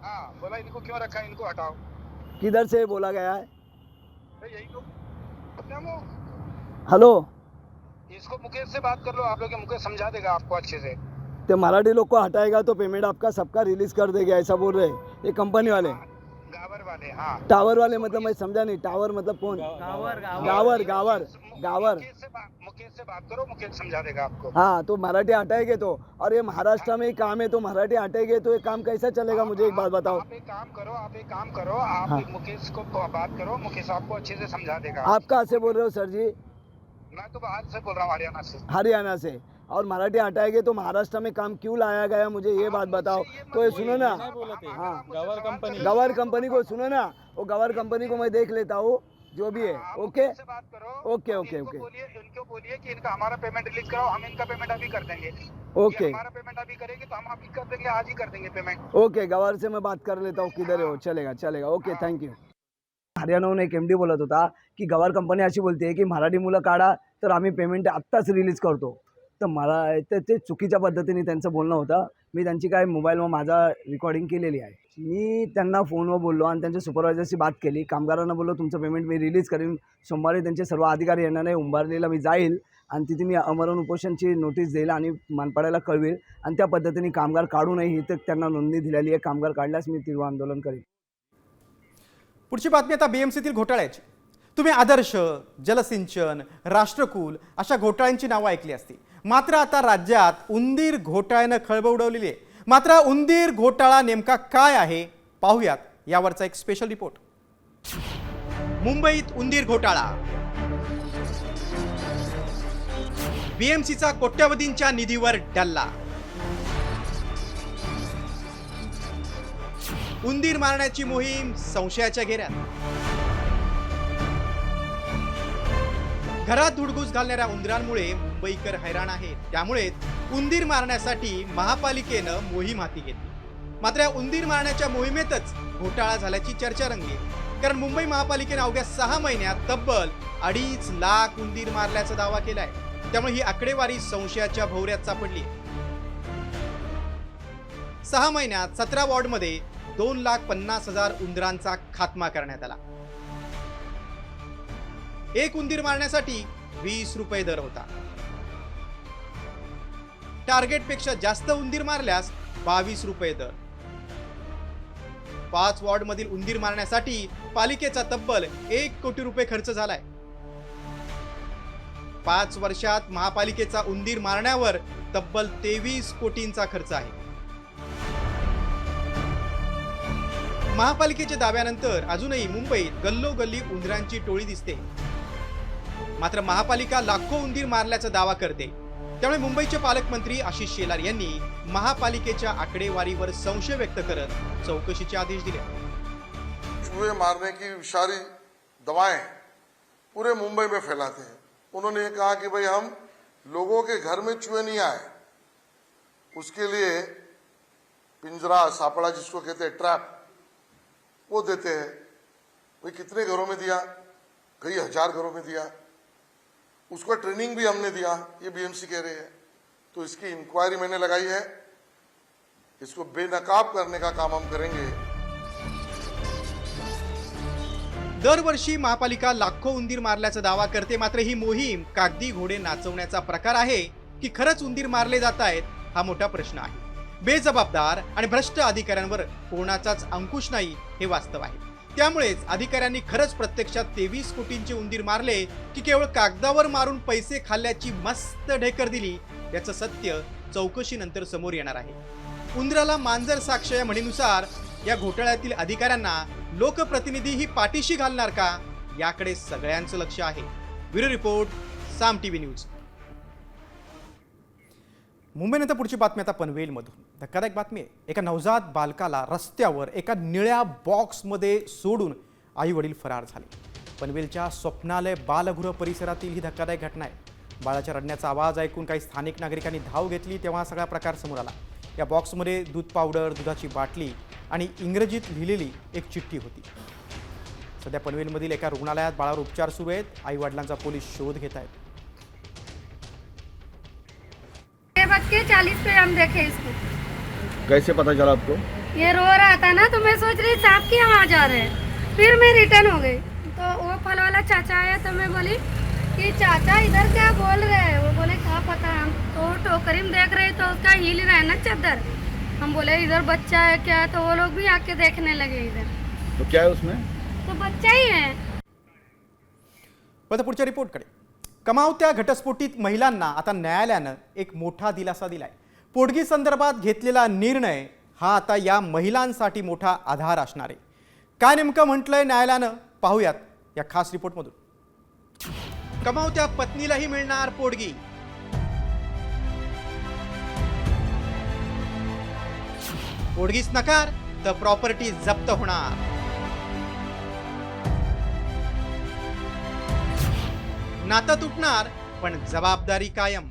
S14: हाँ, बोला इनको क्यों रखा है, इनको हटाओ.
S8: किधर से बोला गया है?
S14: यही लोग.
S8: हेलो,
S14: इसको मुकेश से बात कर लो, आप लोग. मुकेश समझा देगा आपको अच्छे से.
S8: तो मराठी लोग को हटाएगा तो पेमेंट आपका सबका रिलीज कर देगा, ऐसा बोल रहे हैं ये कंपनी वाले.
S14: गावर वाले. हाँ,
S8: टावर वाले मतलब मैं समझा नहीं. टावर मतलब कौन? गावर.
S14: मुकेश से बात करो, मुकेश समझा देगा आपको.
S8: हाँ, तो मराठी हटाएंगे तो, और ये महाराष्ट्र में ही काम है तो मराठी हटाएंगे तो ये काम कैसा चलेगा? मुझे एक बात बताओ.
S14: आप एक काम करो, आप
S8: हाँ.
S14: मुकेश को बात करो, मुकेश आपको अच्छे से समझा देगा.
S8: आप कहाँ से बोल रहे हो सर जी?
S14: मैं तो बाहर से बोल रहा हूँ, हरियाणा से.
S8: हरियाणा से. और मराठी हटाएंगे तो महाराष्ट्र में काम क्यों लाया गया, मुझे ये बात बताओ. तो ये सुनो ना, हाँ, गवर कंपनी को सुनो ना, वो गवर कंपनी को मैं देख लेता हूँ जो भी है. Okay okay okay okay.
S14: इनको बोलिए कि इनका हमारा पेमेंट रिलीज कराओ, हम इनका पेमेंट अभी कर देंगे.
S8: ओके,
S14: हमारा पेमेंट अभी करेंगे तो हम अभी कर देंगे, आज ही कर देंगे पेमेंट.
S8: ओके, गवर से मैं बात कर लेता हूँ, किधर है वो. चलेगा. Okay, thank you. हरियाणाहून एक MD बोलत होता की गवर कंपनी अशी बोलते की मराठी मुलं काढा तर आम्ही पेमेंट आत्ताच रिलीज करतो. तर मला ते चुकीच्या पद्धतीने त्यांचं बोलणं होतं. मी त्यांची काय मोबाईलवर माझा रेकॉर्डिंग केलेली आहे. मी त्यांना फोनवर बोललो आणि त्यांच्या सुपरवायझरशी बात केली. कामगारांना बोललो तुमचं पेमेंट मी रिलीज करेन. सोमवारी त्यांचे सर्व अधिकारी येणार आहे. उंबारलेला मी जाईल आणि तिथे मी आमरण उपोषणची नोटीस देईल आणि मानपाड्याला कळवेल आणि त्या पद्धतीने कामगार काढू नये ही तर त्यांना नोंदणी दिलेली आहे. कामगार काढल्यास मी तीव्र आंदोलन करेन.
S1: पुढची बातमी आता BMCतील घोटाळ्याची. तुम्ही आदर्श, जलसिंचन, राष्ट्रकुल अशा घोटाळ्यांची नावं ऐकली असतील. मात्र आता राज्यात उंदीर घोटाळ्यानं खळबळ उडवलेली आहे. मात्र उंदीर घोटाळा नेमका काय आहे पाहूयात यावरचा एक स्पेशल रिपोर्ट। मुंबईत उंदीर घोटाळा, बीएमसीचा कोट्यवधींच्या निधीवर डल्ला, उंदीर मारण्याची मोहीम संशयाच्या घेऱ्यात, घरात धुडगूस घालणाऱ्या उंदरांमुळे मुंबईकर हैराण आहेत, त्यामुळे उंदीर मारण्यासाठी महापालिकेनं मोहीम हाती घेतली। मात्र या उंदीर मारण्याच्या मोहिमेतच घोटाळा झाल्याची चर्चा रंगली, कारण मुंबई महापालिकेने अवघ्या 6 महिन्यात तब्बल 2.5 लाख उंदीर मारल्याचा दावा केलाय। त्यामुळे ही आकडेवारी संशयाच्या भोवऱ्यात सापडली। 6 महिन्यात 17 वॉर्डमध्ये 2,50,000 उंदरांचा खात्मा करण्यात आला। एक उंदीर मारण्यासाठी 20 रुपये दर होता। टार्गेटपेक्षा जास्त उंदीर मारल्यास 22 रुपये दर। 5 वॉर्डमधील उंदीर मारण्यासाठी पालिकेचा तब्बल 1 कोटी रुपये खर्च झालाय। 5 वर्षात महापालिकेचा उंदीर मारण्यावर तब्बल 23 कोटींचा खर्च आहे। महापालिकेच्या दाव्यानंतर अजूनही मुंबईत गल्लोगल्ली उंदरांची टोळी दिसते। मात्र महापालिका लाखो उंदीर मारल्याचा दावा करते, त्यामुळे मुंबईचे पालकमंत्री आशिष शेलार यांनी महापालिकेच्या आकडेवारीवर संशय व्यक्त करत चौकशीचे आदेश दिले।
S15: चूहे मारने की विषारी दवाएं पूरे मुंबई में फैलाते हैं। उन्होंने ये कहा कि भाई हम लोगों के घर में चूहे नहीं आए, उसके लिए पिंजरा सापड़ा जिसको कहते हैं ट्रैप, वो देते हैं। भाई कितने घरों में दिया? कई हजार घरों में दिया। उसको ट्रेनिंग भी हमने दिया, ये बीएमसी कह रहे हैं। तो इसकी इंक्वायरी मैंने लगाई है, इसको बेनकाब करने का काम हम करेंगे।
S1: दरवर्षी महापालिका लाखो उंदीर मारल्याचा दावा करते, मात्र ही मोहीम कागदी घोडे नाचवण्याचा प्रकार आहे की खरंच उंदीर मारले जात आहेत, हा मोठा प्रश्न आहे। बेजबाबदार आणि भ्रष्ट अधिकाऱ्यांवर कोणाचाच अंकुश नाही हे वास्तव आहे। त्यामुळेच अधिकाऱ्यांनी खरंच प्रत्यक्षात 23 कोटींचे उंदीर मारले की केवळ कागदावर मारून पैसे खाल्ल्याची मस्त ढेकर दिली, याचं सत्य चौकशीनंतर समोर येणार आहे। उंदराला मांजर साक्ष या म्हणीनुसार या घोटाळ्यातील अधिकाऱ्यांना लोकप्रतिनिधी ही पाठीशी घालणार का, याकडे सगळ्यांचं लक्ष आहे। ब्युरो रिपोर्ट, साम टीव्ही न्यूज। मुंबईनंतर पुढची बातमी आता पनवेलमधून। धक्कादायक बातमी आहे, एका नवजात बालकाला रस्त्यावर एका निळ्या बॉक्समध्ये सोडून आई वडील फरार झाले। पनवेलच्या स्वप्नालय बालगृह परिसरातील ही धक्कादायक घटना आहे। बाळाच्या रडण्याचा आवाज ऐकून काही स्थानिक नागरिकांनी धाव घेतली, तेव्हा सगळा प्रकार समोर आला। या बॉक्समध्ये दूध पावडर, दुधाची बाटली आणि इंग्रजीत लिहिलेली एक चिठ्ठी होती। सध्या पनवेलमधील एका रुग्णालयात बाळावर उपचार सुरू आहेत। आई वडिलांचा पोलीस शोध घेत आहेत।
S16: 6:40 पे हम देखे इसको।
S6: कैसे पता चला आपको?
S16: ये रो रहा था ना, तो मैं सोच रही सांप की आवाज आ रहे हैं। फिर मैं रिटर्न हो गई, तो वो फल वाला चाचा आया, तो मैं बोली कि चाचा इधर क्या बोल रहे हैं? वो बोले क्या पता, हम तो टोकरी में देख रहे तो उसका हिल रहा है ना चादर। हम बोले इधर बच्चा है क्या, तो वो लोग भी आके देखने लगे इधर।
S6: तो क्या है उसमें?
S16: तो बच्चा ही है।
S1: पण पुढच्या रिपोर्टकडे। कमावत्या घटस्फोटित महिलांना आता न्यायालयानं एक मोठा दिलासा दिलाय। पोटगी संदर्भात घेतलेला निर्णय हा आता या महिलांसाठी मोठा आधार असणार आहे। काय नेमकं म्हटलंय न्यायालयानं, पाहूयात या खास रिपोर्टमधून। कमावत्या पत्नीलाही मिळणार पोटगी। पोटगीच नकार तर प्रॉपर्टी जप्त होणार। नातं तुटणार पण जबाबदारी कायम।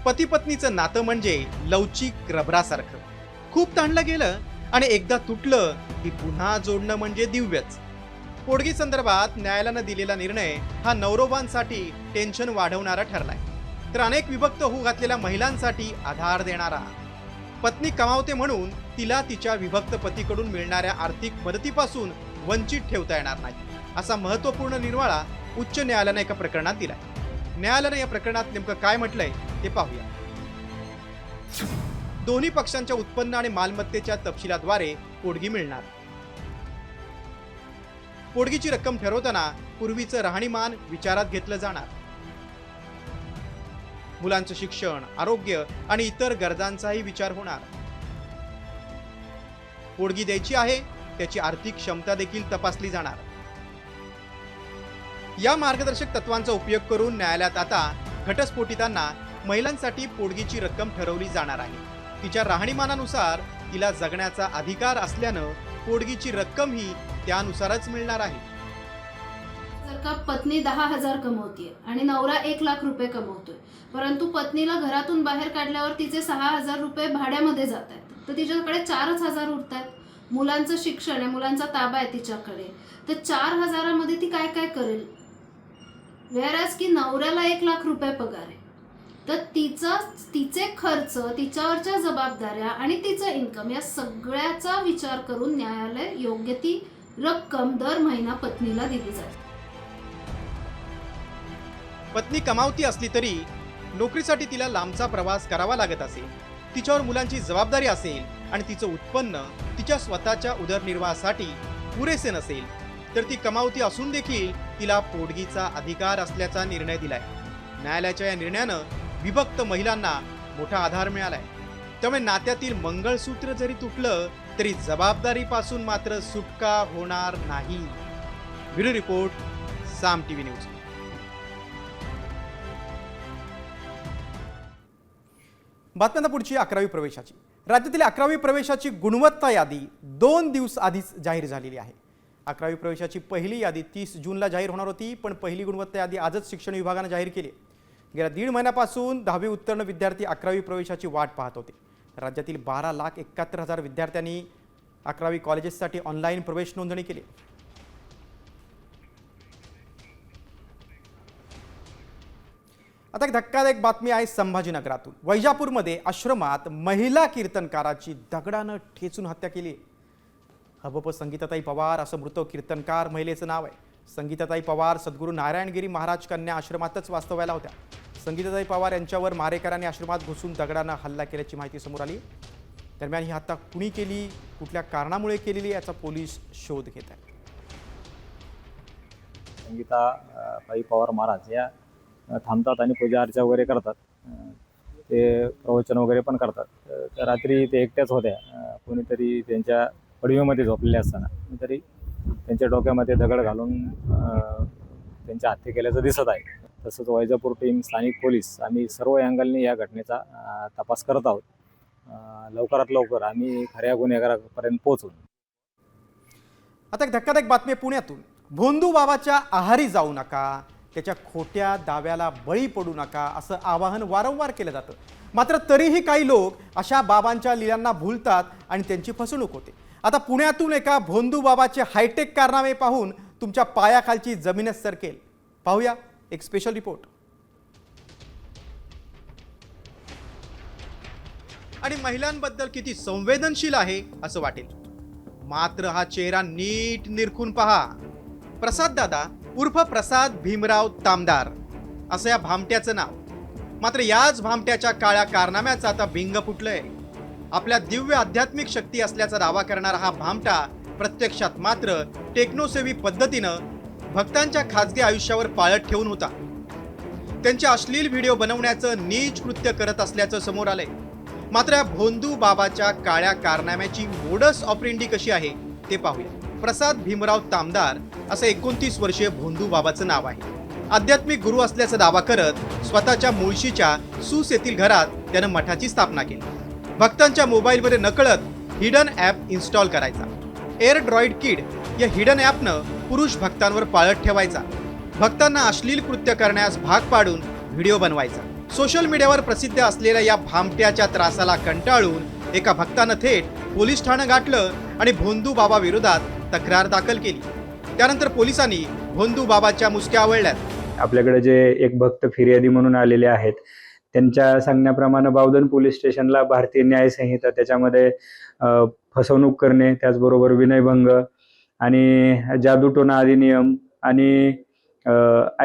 S1: पती पत्नीचं नातं म्हणजे लवचिक रबरासारखं, खूप ताणलं गेलं आणि एकदा तुटलं की पुन्हा जोडणं म्हणजे दिव्यच। पोटगी संदर्भात न्यायालयानं दिलेला निर्णय हा नवरोबांसाठी टेन्शन वाढवणारा ठरलाय, तर अनेक विभक्त होऊ घातलेल्या महिलांसाठी आधार देणारा। पत्नी कमावते म्हणून तिला तिच्या विभक्त पतीकडून मिळणाऱ्या आर्थिक मदतीपासून वंचित ठेवता येणार नाही, असा महत्त्वपूर्ण निर्वाळा उच्च न्यायालयाने एका प्रकरणात दिलाय। न्यायालयाने या प्रकरणात नेमकं काय म्हटलंय ते पाहूया। दोन्ही पक्षांच्या उत्पन्न आणि मालमत्तेच्या तपशिलाद्वारे पोटगी मिळणार। पोटगीची रक्कम ठरवताना पूर्वीचं राहणीमान विचारात घेतलं जाणार। मुलांचं शिक्षण, आरोग्य आणि इतर गरजांचाही विचार होणार. पोटगी द्यायची आहे त्याची आर्थिक क्षमता देखील तपासली जाणार. या मार्गदर्शक तत्वांचा उपयोग करून न्यायालयात आता घटस्फोटितांना महिलांसाठी पोटगीची रक्कम ठरवली जाणार आहे. तिच्या राहणीमानानुसार तिला जगण्याचा अधिकार असल्यानं पोटगीची रक्कम ही त्यानुसारच मिळणार आहे.
S17: जर का पत्नी 10,000 कमवते आणि नवरा 1,00,000 रुपये कमवतोय, परंतु पत्नीला घरातून बाहेर काढल्यावर तिचे 6,000 रुपये भाड्यामध्ये जात आहेत, तर तिच्याकडे 4,000 उरत आहेत. मुलांचं शिक्षण आहे, मुलांचा ताबा आहे तिच्याकडे, तर 4,000मध्ये ती काय काय करेल? व्हेअरॅज की नवऱ्याला 1,00,000 रुपये पगार आहे, तर तिचे खर्च, तिच्यावरच्या जबाबदाऱ्या आणि तिचं इन्कम या सगळ्याचा विचार करून न्यायालय योग्य ती रक्कम दर महिना पत्नीला दिली जाते.
S1: पत्नी कमावती असली तरी नोकरीसाठी तिला लांबचा प्रवास करावा लागत असेल, तिच्यावर मुलांची जबाबदारी असेल आणि तिचं उत्पन्न तिच्या स्वतःच्या उदरनिर्वाहासाठी पुरेसे नसेल, तर ती कमावती असून देखील तिला पोटगीचा अधिकार असल्याचा निर्णय दिलाय. न्यायालयाच्या या निर्णयानं विभक्त महिलांना मोठा आधार मिळालाय. त्यामुळे नात्यातील मंगळसूत्र जरी तुटलं तरी जबाबदारीपासून मात्र सुटका होणार नाही. ब्युरो रिपोर्ट, साम टीव्ही न्यूज. बातम्यांना पुढची 11वी प्रवेशाची. राज्यातील 11वी प्रवेशाची गुणवत्ता यादी 2 दिवस आधीच जाहीर झालेली आहे. 11वी प्रवेशाची पहिली यादी 30 जूनला जाहीर होणार होती, पण पहिली गुणवत्ता यादी आजच शिक्षण विभागाने जाहीर केली. गेल्या 1.5 महिन्यापासून 10वी उत्तीर्ण विद्यार्थी 11वी प्रवेशाची वाट पाहत होते. राज्यातील 12,71,000 विद्यार्थ्यांनी 11वी कॉलेजेससाठी ऑनलाईन प्रवेश नोंदणी केली. आता एक धक्कादायक बातमी आहे संभाजीनगरातून. वैजापूरमध्ये आश्रमात महिला कीर्तनकाराची दगडानं ठेचून हत्या केली. हबप संगीताताई पवार असं मृत कीर्तनकार महिलेचं नाव आहे. संगीताताई पवार सद्गुरू नारायणगिरी महाराज कन्या आश्रमातच वास्तव्याला होत्या. संगीताताई पवार यांच्यावर मारेकऱ्यांनी आश्रमात घुसून दगडानं हल्ला केल्याची माहिती समोर आली. दरम्यान ही हत्या कुणी केली, कुठल्या कारणामुळे केलेली याचा पोलीस शोध घेत आहेत.
S18: संगीताताई पवार महाराज या थांबतात आणि पूजा अर्चा वगैरे करतात. ते प्रवचन वगैरे पण करतात. तर रात्री ते एकट्याच होत्या. कोणीतरी त्यांच्या पडवीमध्ये झोपलेले असताना कोणीतरी त्यांच्या डोक्यामध्ये दगड घालून त्यांच्या हत्या केल्याचं दिसत आहे. तसंच वैजापूर टीम, स्थानिक पोलीस आम्ही सर्व अँगलने या घटनेचा तपास करत आहोत. लवकरात लवकर आम्ही खऱ्या गुन्हेगारापर्यंत पोहोचू.
S1: आता एक धक्कादायक बातमी पुण्यातून. भोंदू बाबाच्या आहारी जाऊ नका, त्याच्या खोट्या दाव्याला बळी पडू नका असं आवाहन वारंवार केलं जातं. मात्र तरीही काही लोक अशा बाबांच्या लीलांना भुलतात आणि त्यांची फसवणूक होते. आता पुण्यातून एका भोंदू बाबाचे हायटेक कारनामे पाहून तुमच्या पायाखालची जमीनच सरकेल. पाहूया एक स्पेशल रिपोर्ट. आणि महिलांबद्दल किती संवेदनशील आहे असं वाटेल. मात्र हा चेहरा नीट निरखून पहा. प्रसाद दादा उर्फ प्रसाद भीमराव तामदार असं या भामट्याचं नाव. मात्र याच भामट्याच्या काळ्या कारनाम्याचा आता बिंग फुटलंय. आपल्या दिव्य आध्यात्मिक शक्ती असल्याचा दावा करणारा हा भामटा प्रत्यक्षात मात्र टेक्नोसेवी पद्धतीनं भक्तांच्या खाजगी आयुष्यावर पाळत ठेवून होता. त्यांचे अश्लील व्हिडिओ बनवण्याचं नीच कृत्य करत असल्याचं समोर आलंय. मात्र या भोंदू बाबाच्या काळ्या कारनाम्याची मोडस ऑपरेंडी कशी आहे ते पाहूया. प्रसाद भीमराव तामदार असं 29 वर्षीय भोंदू बाबाचं नाव आहे. आध्यात्मिक गुरु असल्याचा दावा करत स्वतःच्या मुळशीच्या सूस येथील घरात त्यानं मठाची स्थापना केली. भक्तांच्या मोबाईलमध्ये नकळत हिडन ॲप इन्स्टॉल करायचा. एअर ड्रॉइड किड या हिडन ॲपनं पुरुष भक्तांवर पाळत ठेवायचा. भक्तांना अश्लील कृत्य करण्यास भाग पाडून व्हिडिओ बनवायचा. सोशल मीडियावर प्रसिद्ध असलेल्या या भामट्याच्या त्रासाला कंटाळून एका भक्तानं थेट पोलीस ठाणं गाठलं आणि भोंदू बाबा विरोधात तक्रार दाखल केली. त्यानंतर पोलिसांनी भोंदू बाबाच्या मुसक्या आवळल्यात.
S19: आपल्याकडे जे एक भक्त फिर्यादी म्हणून आलेले आहेत त्यांच्या सांगण्याप्रमाणे बावधन पोलीस स्टेशनला भारतीय न्याय संहिता त्याच्यामध्ये फसवणूक करणे, त्याचबरोबर विनयभंग आणि जादूटोणा अधिनियम आणि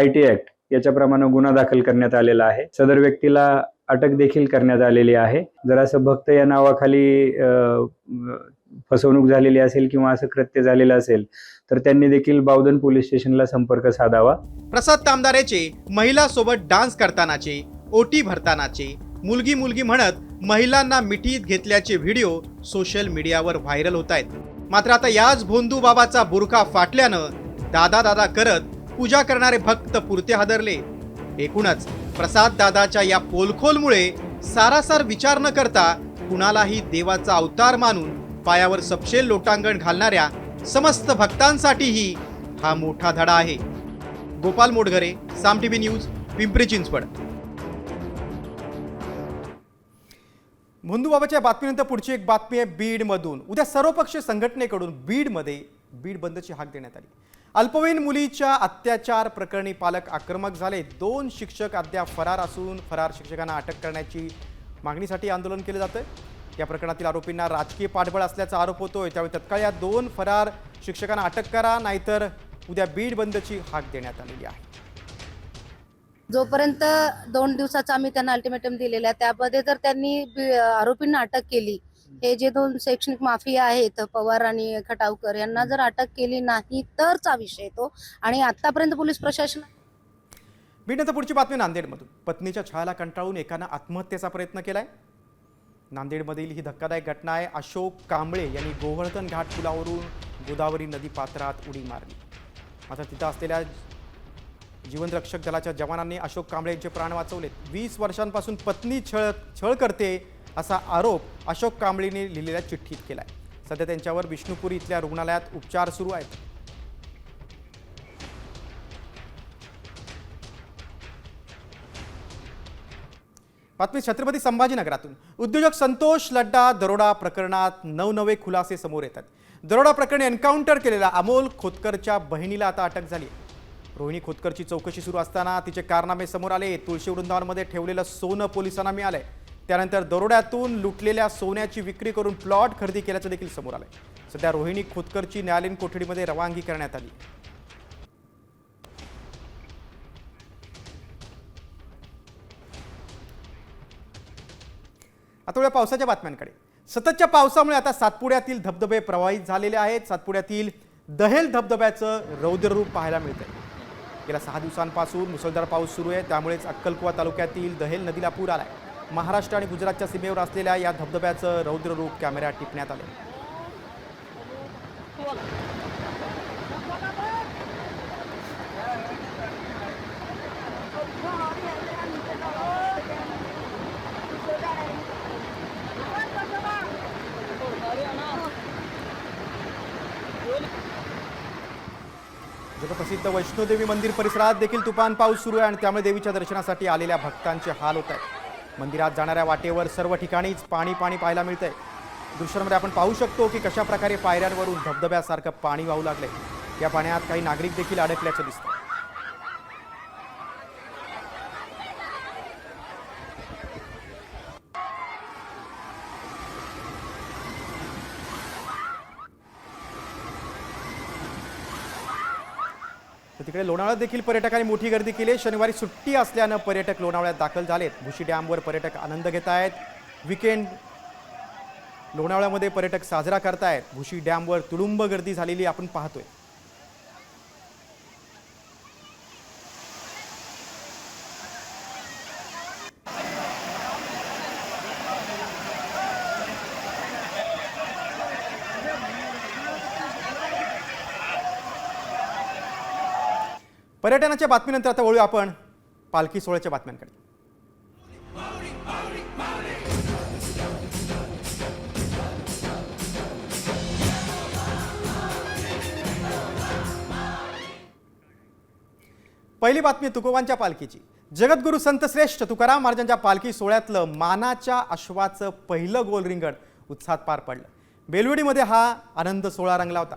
S19: IT ऍक्ट याच्याप्रमाणे गुन्हा दाखल करण्यात आलेला आहे. सदर व्यक्तीला अटक देखील करण्यात आलेली आहे. जर असं भक्त या नावाखाली फसवणूक झालेली असेल किंवा असं कृत्य झालेलं असेल तर त्यांनी देखील बावधन पोलीस स्टेशनला संपर्क साधावा.
S1: प्रसाद तामदारेचे महिला सोबत डान्स करतानाचे ओटी भरतानाचे, मुलगी मुलगी म्हणत महिलांना मिठीत घेतल्याचे व्हिडिओ सोशल मीडियावर व्हायरल होत आहेत. मात्र आता याच भोंदू बाबाचा बुरखा फाटल्यानं दादा दादा करत पूजा करणारे भक्त पुरते हादरले. एकूणच प्रसाद दादाच्या या पोलखोलमुळे सारासार विचार न करता कुणालाही देवाचा अवतार मानून पायावर सपशेल लोटांगण घालणाऱ्या समस्त भक्तांसाठीही हा मोठा धडा आहे. गोपाल मोडघरे, साम टीव्ही न्यूज, पिंपरी चिंचवड. भोंदूबाबाच्या बातमीनंतर पुढची एक बातमी आहे बीडमधून. उद्या सर्वपक्षीय संघटनेकडून बीडमध्ये बीड बंदची हाक देण्यात आली. अल्पवयीन मुलीच्या अत्याचार प्रकरणी पालक आक्रमक झाले. 2 शिक्षक अद्याप फरार असून फरार शिक्षकांना अटक करण्याची मागणीसाठी आंदोलन केले जाते. या प्रकरणातील आरोपींना राजकीय पाठबळ असल्याचा आरोप होतोय. त्यामुळे तत्काळ या 2 फरार शिक्षकांना अटक करा, नाहीतर उद्या बीड बंदची हाक देण्यात आलेली आहे.
S20: जोपर्यंत 2 दिवसाचा आम्ही त्यांना अल्टिमेटम दिलेला आहे, त्यामध्ये जर त्यांनी आरोपींना अटक केली, हे जे 2 शैक्षणिक माफिया आहेत पवार आणि खटावकर यांना जर अटक केली नाही तरचा विषय येतो. आणि आतापर्यंत पोलीस प्रशासन.
S1: बीडनंतर पुढची बातमी नांदेडमधून. पत्नीच्या छळाला कंटाळून एकानं आत्महत्येचा प्रयत्न केलाय. नांदेडमधील ही धक्कादायक घटना आहे. अशोक कांबळे यांनी गोवर्धन घाट पुलावरून गोदावरी नदी पात्रात उडी मारली. मात्र तिथं असलेल्या जीवनरक्षक दलाच्या जवानांनी अशोक कांबळे यांचे प्राण वाचवले. 20 वर्षांपासून पत्नी छळ करते असा आरोप अशोक कांबळेंनी लिहिलेल्या चिठ्ठीत केलाय. सध्या त्यांच्यावर विष्णुपुरी इथल्या रुग्णालयात उपचार सुरू आहेत. बातमी छत्रपती संभाजीनगरातून. उद्योजक संतोष लड्डा दरोडा प्रकरणात नवनवे खुलासे समोर येतात. दरोडा प्रकरणी एन्काउंटर केलेल्या अमोल खोतकरच्या बहिणीला आता अटक झाली. रोहिणी खोतकरची चौकशी सुरू असताना तिचे कारनामे समोर आले. तुळशी वृंदावनमध्ये ठेवलेलं सोनं पोलिसांना मिळालंय. त्यानंतर दरोड्यातून लुटलेल्या सोन्याची विक्री करून प्लॉट खरेदी केल्याचं देखील समोर आलंय. सध्या रोहिणी खोतकरची न्यायालयीन कोठडीमध्ये रवानगी करण्यात आली. आता वेळा पावसाच्या बातम्यांकडे. सततच्या पावसामुळे आता सातपुड्यातील धबधबे प्रवाहित झालेले आहेत. सातपुड्यातील दहेल धबधब्याचं रौद्ररूप पाहायला मिळतंय. गेल्या 6 दिवसांपासून मुसळधार पाऊस सुरू आहे. त्यामुळेच अक्कलकुवा तालुक्यातील दहेल नदीला पूर आलाय. महाराष्ट्र आणि गुजरातच्या सीमेवर असलेल्या या धबधब्याचं रौद्ररूप कॅमेऱ्यात टिपण्यात आले. जगप्रसिद्ध वैष्णोदेवी मंदिर परिसरात देखील तुफान पाऊस सुरू आहे आणि त्यामुळे देवीच्या दर्शनासाठी आलेल्या भक्तांचे हाल होत आहेत. मंदिरात जाणाऱ्या वाटेवर सर्व ठिकाणीच पाणी पाहायला मिळतंय. दृश्यांमध्ये आपण पाहू शकतो की कशा प्रकारे पायऱ्यांवरून धबधब्यासारखं पाणी वाहू लागलंय. या पाण्यात काही नागरिक देखील अडकल्याचं दिसतं. तिकडे लोणावळ्यात देखील पर्यटकांनी मोठी गर्दी केली. शनिवारी सुट्टी असल्यानं पर्यटक लोणावळ्यात दाखल झालेत. भुशी डॅमवर पर्यटक आनंद घेत आहेत. विकेंड लोणावळ्यामध्ये पर्यटक साजरा करतायत. भुशी डॅमवर तुडुंब गर्दी झालेली आपण पाहतोय. पर्यटनाच्या बातमीनंतर आता वळूया आपण पालखी सोहळ्याच्या बातम्यांकडे. पहिली बातमी तुकोबांच्या पालखीची. जगद्गुरू संत श्रेष्ठ तुकाराम महाराजांच्या पालखी सोहळ्यातलं मानाच्या अश्वाचं पहिलं गोल रिंगण उत्साहात पार पडलं. बेलवडीमध्ये हा आनंद सोहळा रंगला होता.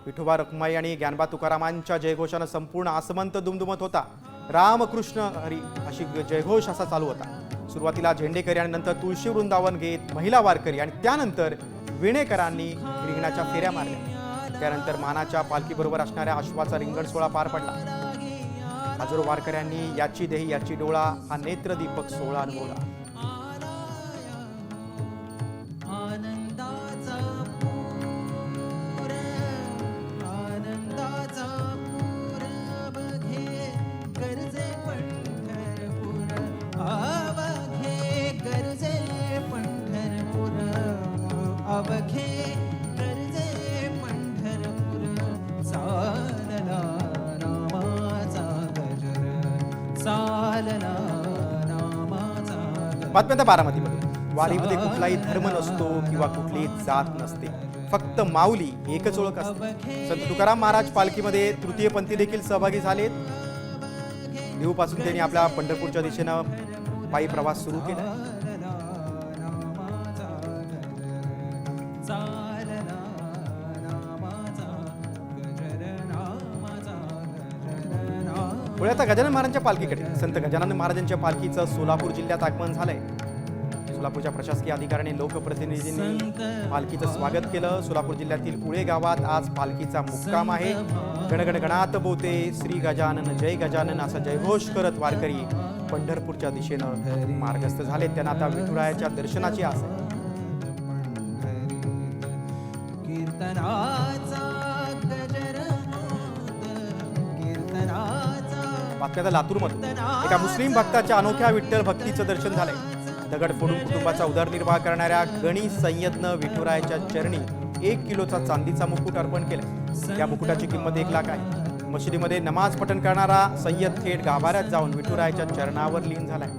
S1: विठोबा रखुमाई आणि ज्ञानबा तुकारामांच्या जयघोषानं संपूर्ण आसमंत दुमदुमत होता. रामकृष्ण हरी अशी जयघोष असा चालू होता. सुरुवातीला झेंडेकरी आणि नंतर तुळशी वृंदावन घेत महिला वारकरी आणि त्यानंतर विणेकरांनी रिंगणाच्या फेऱ्या मारल्या. त्यानंतर मानाच्या पालखीबरोबर असणाऱ्या अश्वाचा रिंगण सोहळा पार पडला. हजारो वारकऱ्यांनी याची देही याची डोळा हा नेत्रदीपक सोहळा अनुभवला.
S21: अवघे गर्जे पंढरपूर चालला नामाचा गजर चालला नामाचा गजर.
S1: बातम्या आता बारामतीमध्ये. वारीमध्ये कुठलाही धर्म नसतो किंवा कुठलीही जात नसते, फक्त माऊली एकच ओळख असते. संत तुकाराम महाराज पालखीमध्ये तृतीयपंथी देखील सहभागी झालेत. देहूपासून त्यांनी आपल्या पंढरपूरच्या दिशेनं पायी प्रवास सुरू केला. पुढे आता गजानन महाराजांच्या पालखीकडे. संत गजानन महाराजांच्या पालखीचं सोलापूर जिल्ह्यात आगमन झालंय. सोलापूरच्या प्रशासकीय अधिकाऱ्यांनी लोकप्रतिनिधींनी पालखीचं स्वागत केलं. सोलापूर जिल्ह्यातील उळे गावात आज पालखीचा मुक्काम आहे. गणगण गणात बोते श्री गजानन जय गजानन असा जयघोष करत वारकरी पंढरपूरच्या दिशेनं मार्गस्थ झाले. त्यांना आता विठुरायाच्या दर्शनाची आस आहे. बातम्या लातूरमधून. एका मुस्लिम भक्ताच्या अनोख्या विठ्ठल भक्तीचं दर्शन झालंय. दगड फोडून कुटुंबाचा उदरनिर्वाह करणाऱ्या गणी सय्यदनं विठुरायाच्या चरणी 1 किलोचा चांदीचा मुकुट अर्पण केलाय. या मुकुटाची किंमत 1 लाख आहे. मशिदीमध्ये नमाज पठण करणारा सय्यद थेट गाभाऱ्यात जाऊन विठुरायाच्या चरणावर लीन झालाय.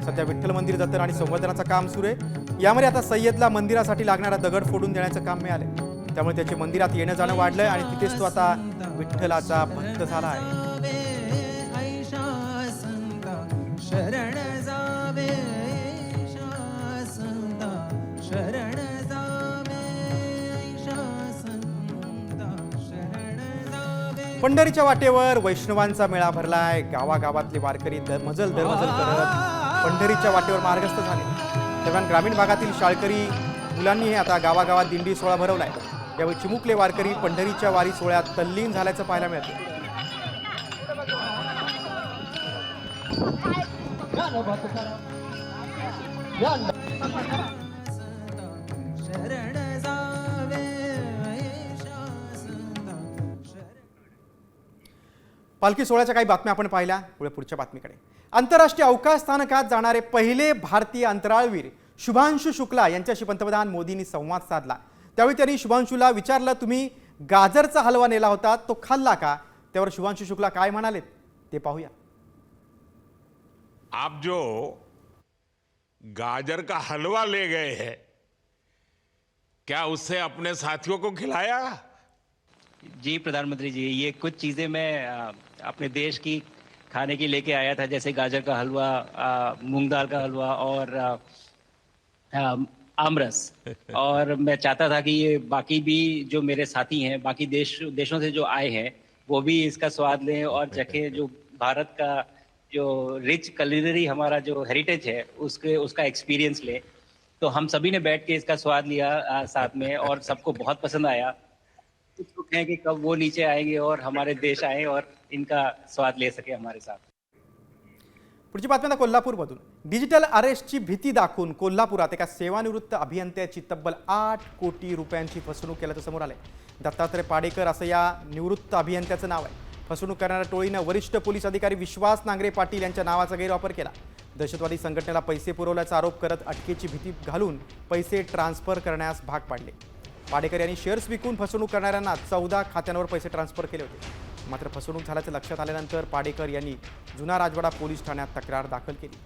S1: सध्या विठ्ठल मंदिर जतन आणि संवर्धनाचं काम सुरू आहे. यामध्ये आता सय्यदला मंदिरासाठी लागणारा दगड फोडून देण्याचं काम मिळालंय. त्यामुळे त्याचे मंदिरात येणं जाणं वाढलंय आणि तिथेच तो आता विठ्ठलाचा भक्त झाला आहे.
S21: शरण जावे संता शरण जावे संता शरण जावे.
S1: पंढरीच्या वाटेवर वैष्णवांचा मेळा भरलाय. गावागावातले वारकरी दरमजल करत पंढरीच्या वाटेवर मार्गस्थ झाले. दरम्यान ग्रामीण भागातील शाळकरी मुलांनी आता गावागावात दिंडी सोहळा भरवलाय. यावेळी चिमुकले वारकरी पंढरीच्या वारी सोहळ्यात तल्लीन झाल्याचं पाहायला मिळतं. पालखी सोहळ्याच्या काही बातम्या आपण पाहिल्या. पुढच्या बातमीकडे. आंतरराष्ट्रीय अवकाश स्थानकात जाणारे पहिले भारतीय अंतराळवीर शुभांशु शुक्ला यांच्याशी पंतप्रधान मोदींनी संवाद साधला. त्यावेळी त्यांनी शुभांशुला विचारलं, तुम्ही गाजरचा हलवा नेला होता तो खाल्ला का? त्यावर शुभांशु शुक्ला काय म्हणालेत ते पाहूया.
S22: आप जो गाजर का हलवा ले गए हैं, क्या उससे अपने साथियों को खिलाया?
S23: जी प्रधानमंत्री जी, ये कुछ चीज़ें मैं अपने देश की खाने की लेके आया था, जैसे गाजर का हलवा, मूंग दाल का हलवा और आमरस. और मैं चाहता था कि ये बाकी भी जो मेरे साथी हैं, बाकी देशों से जो आए हैं, वो भी इसका स्वाद लें और चखें. जो भारत का जो रिच कलिनरी हमारा जो हेरिटेज है उसका एक्सपीरियंस ले. तो हम सभी ने बैठ के इसका स्वाद लिया साथ में और सबको बहुत पसंद आया. कुछ हैं कि कब वो नीचे आएंगे और हमारे देश आए और इनका स्वाद ले सके हमारे साथ.
S1: पुढची बातमी आता कोल्हापूरमधून. डिजिटल अरेस्टची भीती दाखवून कोल्हापुरात एका सेवानिवृत्त अभियंत्याची तब्बल 8 कोटी रुपयांची फसवणूक केल्याचं समोर आलंय. दत्तात्रय पाडेकर असं या निवृत्त अभियंत्याचं नाव आहे. फसवणूक करणाऱ्या टोळीनं वरिष्ठ पोलीस अधिकारी विश्वास नांगरे पाटील यांच्या नावाचा गैरवापर केला. दहशतवादी संघटनेला पैसे पुरवल्याचा आरोप करत अटकेची भीती घालून पैसे ट्रान्सफर करण्यास भाग पाडले. पाडेकर यांनी शेअर्स विकून फसवणूक करणाऱ्यांना 14 खात्यांवर पैसे ट्रान्सफर केले होते. मात्र फसवणूक झाल्याचं लक्षात आल्यानंतर पाडेकर यांनी जुना राजवाडा पोलीस ठाण्यात तक्रार दाखल केली.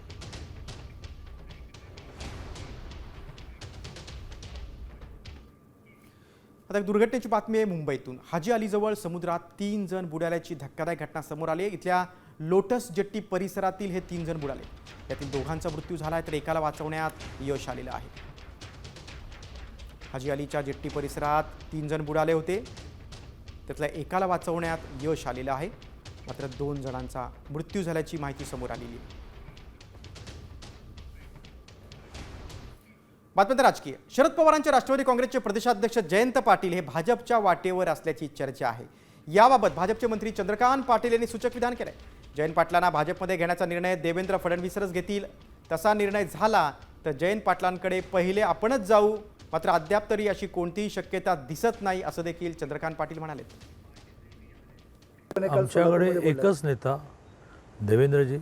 S1: आता एक दुर्घटनेची बातमी आहे मुंबईतून. हाजी अलीजवळ समुद्रात 3 जण बुडाल्याची धक्कादायक घटना समोर आली आहे. इथल्या लोटस जेट्टी परिसरातील हे 3 जण बुडाले. यातील दोघांचा मृत्यू झाला आहे तर एकाला वाचवण्यात यश आलेलं आहे. हाजी अलीच्या जेट्टी परिसरात 3 जण बुडाले होते. त्यातल्या एकाला वाचवण्यात यश आलेलं आहे. मात्र 2 जणांचा मृत्यू झाल्याची माहिती समोर आलेली आहे. बातम्या राजकीय. शरद पवारांचे राष्ट्रवादी काँग्रेसचे प्रदेशाध्यक्ष जयंत पाटील हे भाजपच्या वाटेवर असल्याची चर्चा आहे. याबाबत भाजपचे मंत्री चंद्रकांत पाटील यांनी सूचक विधान केलंय. जयंत पाटलांना भाजपमध्ये घेण्याचा निर्णय देवेंद्र फडणवीसच घेतील. तसा निर्णय झाला तर जयंत पाटलांकडे पहिले आपणच जाऊ. मात्र अद्याप तरी अशी कोणतीही शक्यता दिसत नाही असं देखील चंद्रकांत पाटील म्हणाले.
S24: आमच्याकडे एकच नेता देवेंद्रजी,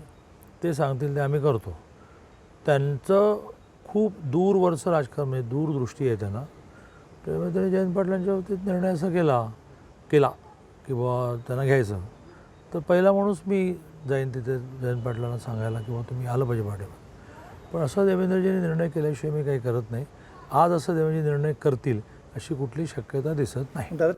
S24: ते सांगतील ते आम्ही करतो. त्यांचं खूप दूरवरचं राजकारण, म्हणजे दूरदृष्टी आहे त्यांना. त्यामुळे त्यांनी जयंत पाटलांच्या बाबतीत निर्णय असा केला की बुवा त्यांना घ्यायचं, तर पहिला माणूस मी जाईन तिथे जयंत पाटलांना सांगायला किंवा तुम्ही आलं पाहिजे भाडेवर. पण असं देवेंद्रजींनी निर्णय केल्याशिवाय मी काही करत नाही. आज असं देवेंद्रजी निर्णय करतील अशी कुठली शक्यता दिसत नाही.
S1: दादा